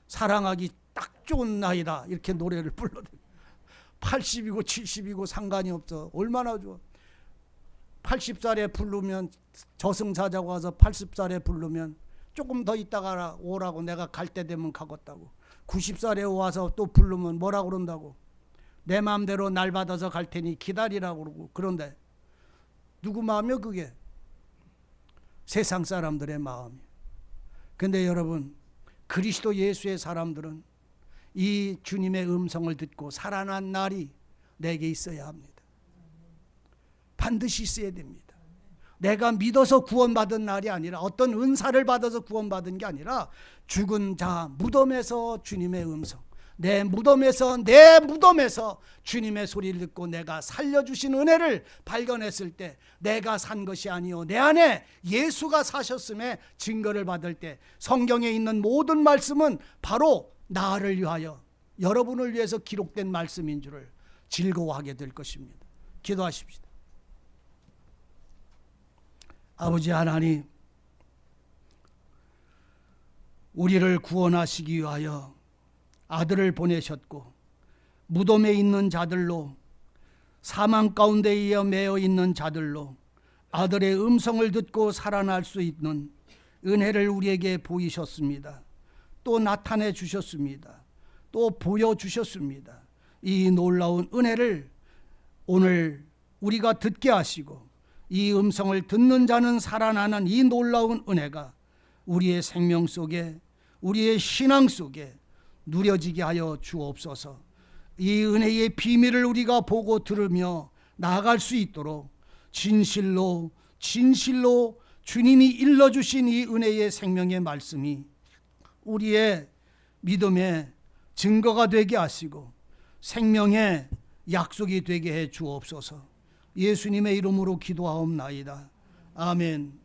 사랑하기 딱 좋은 나이다 이렇게 노래를 불러대요. 80이고 70이고 상관이 없어. 얼마나 좋아. 80살에 부르면, 저승사자가 와서 80살에 부르면 조금 더 있다가 오라고, 내가 갈 때 되면 가겠다고. 90살에 와서 또 부르면 뭐라 그런다고? 내 마음대로 날 받아서 갈 테니 기다리라고 그러고. 그런데 누구 마음이요 그게? 세상 사람들의 마음이에요. 근데 여러분, 그리스도 예수의 사람들은 이 주님의 음성을 듣고 살아난 날이 내게 있어야 합니다. 반드시 있어야 됩니다. 내가 믿어서 구원받은 날이 아니라, 어떤 은사를 받아서 구원받은 게 아니라, 죽은 자 무덤에서 주님의 음성, 내 무덤에서 주님의 소리를 듣고 내가 살려주신 은혜를 발견했을 때, 내가 산 것이 아니요 내 안에 예수가 사셨음에 증거를 받을 때, 성경에 있는 모든 말씀은 바로 나를 위하여, 여러분을 위해서 기록된 말씀인 줄을 즐거워하게 될 것입니다. 기도하십시다. 아버지 하나님, 우리를 구원하시기 위하여 아들을 보내셨고, 무덤에 있는 자들로, 사망 가운데에 매여 있는 자들로 아들의 음성을 듣고 살아날 수 있는 은혜를 우리에게 보이셨습니다. 또 나타내 주셨습니다. 또 보여주셨습니다. 이 놀라운 은혜를 오늘 우리가 듣게 하시고, 이 음성을 듣는 자는 살아나는 이 놀라운 은혜가 우리의 생명 속에, 우리의 신앙 속에 누려지게 하여 주옵소서. 이 은혜의 비밀을 우리가 보고 들으며 나아갈 수 있도록 진실로 주님이 일러주신 이 은혜의 생명의 말씀이 우리의 믿음의 증거가 되게 하시고 생명의 약속이 되게 해 주옵소서. 예수님의 이름으로 기도하옵나이다. 아멘.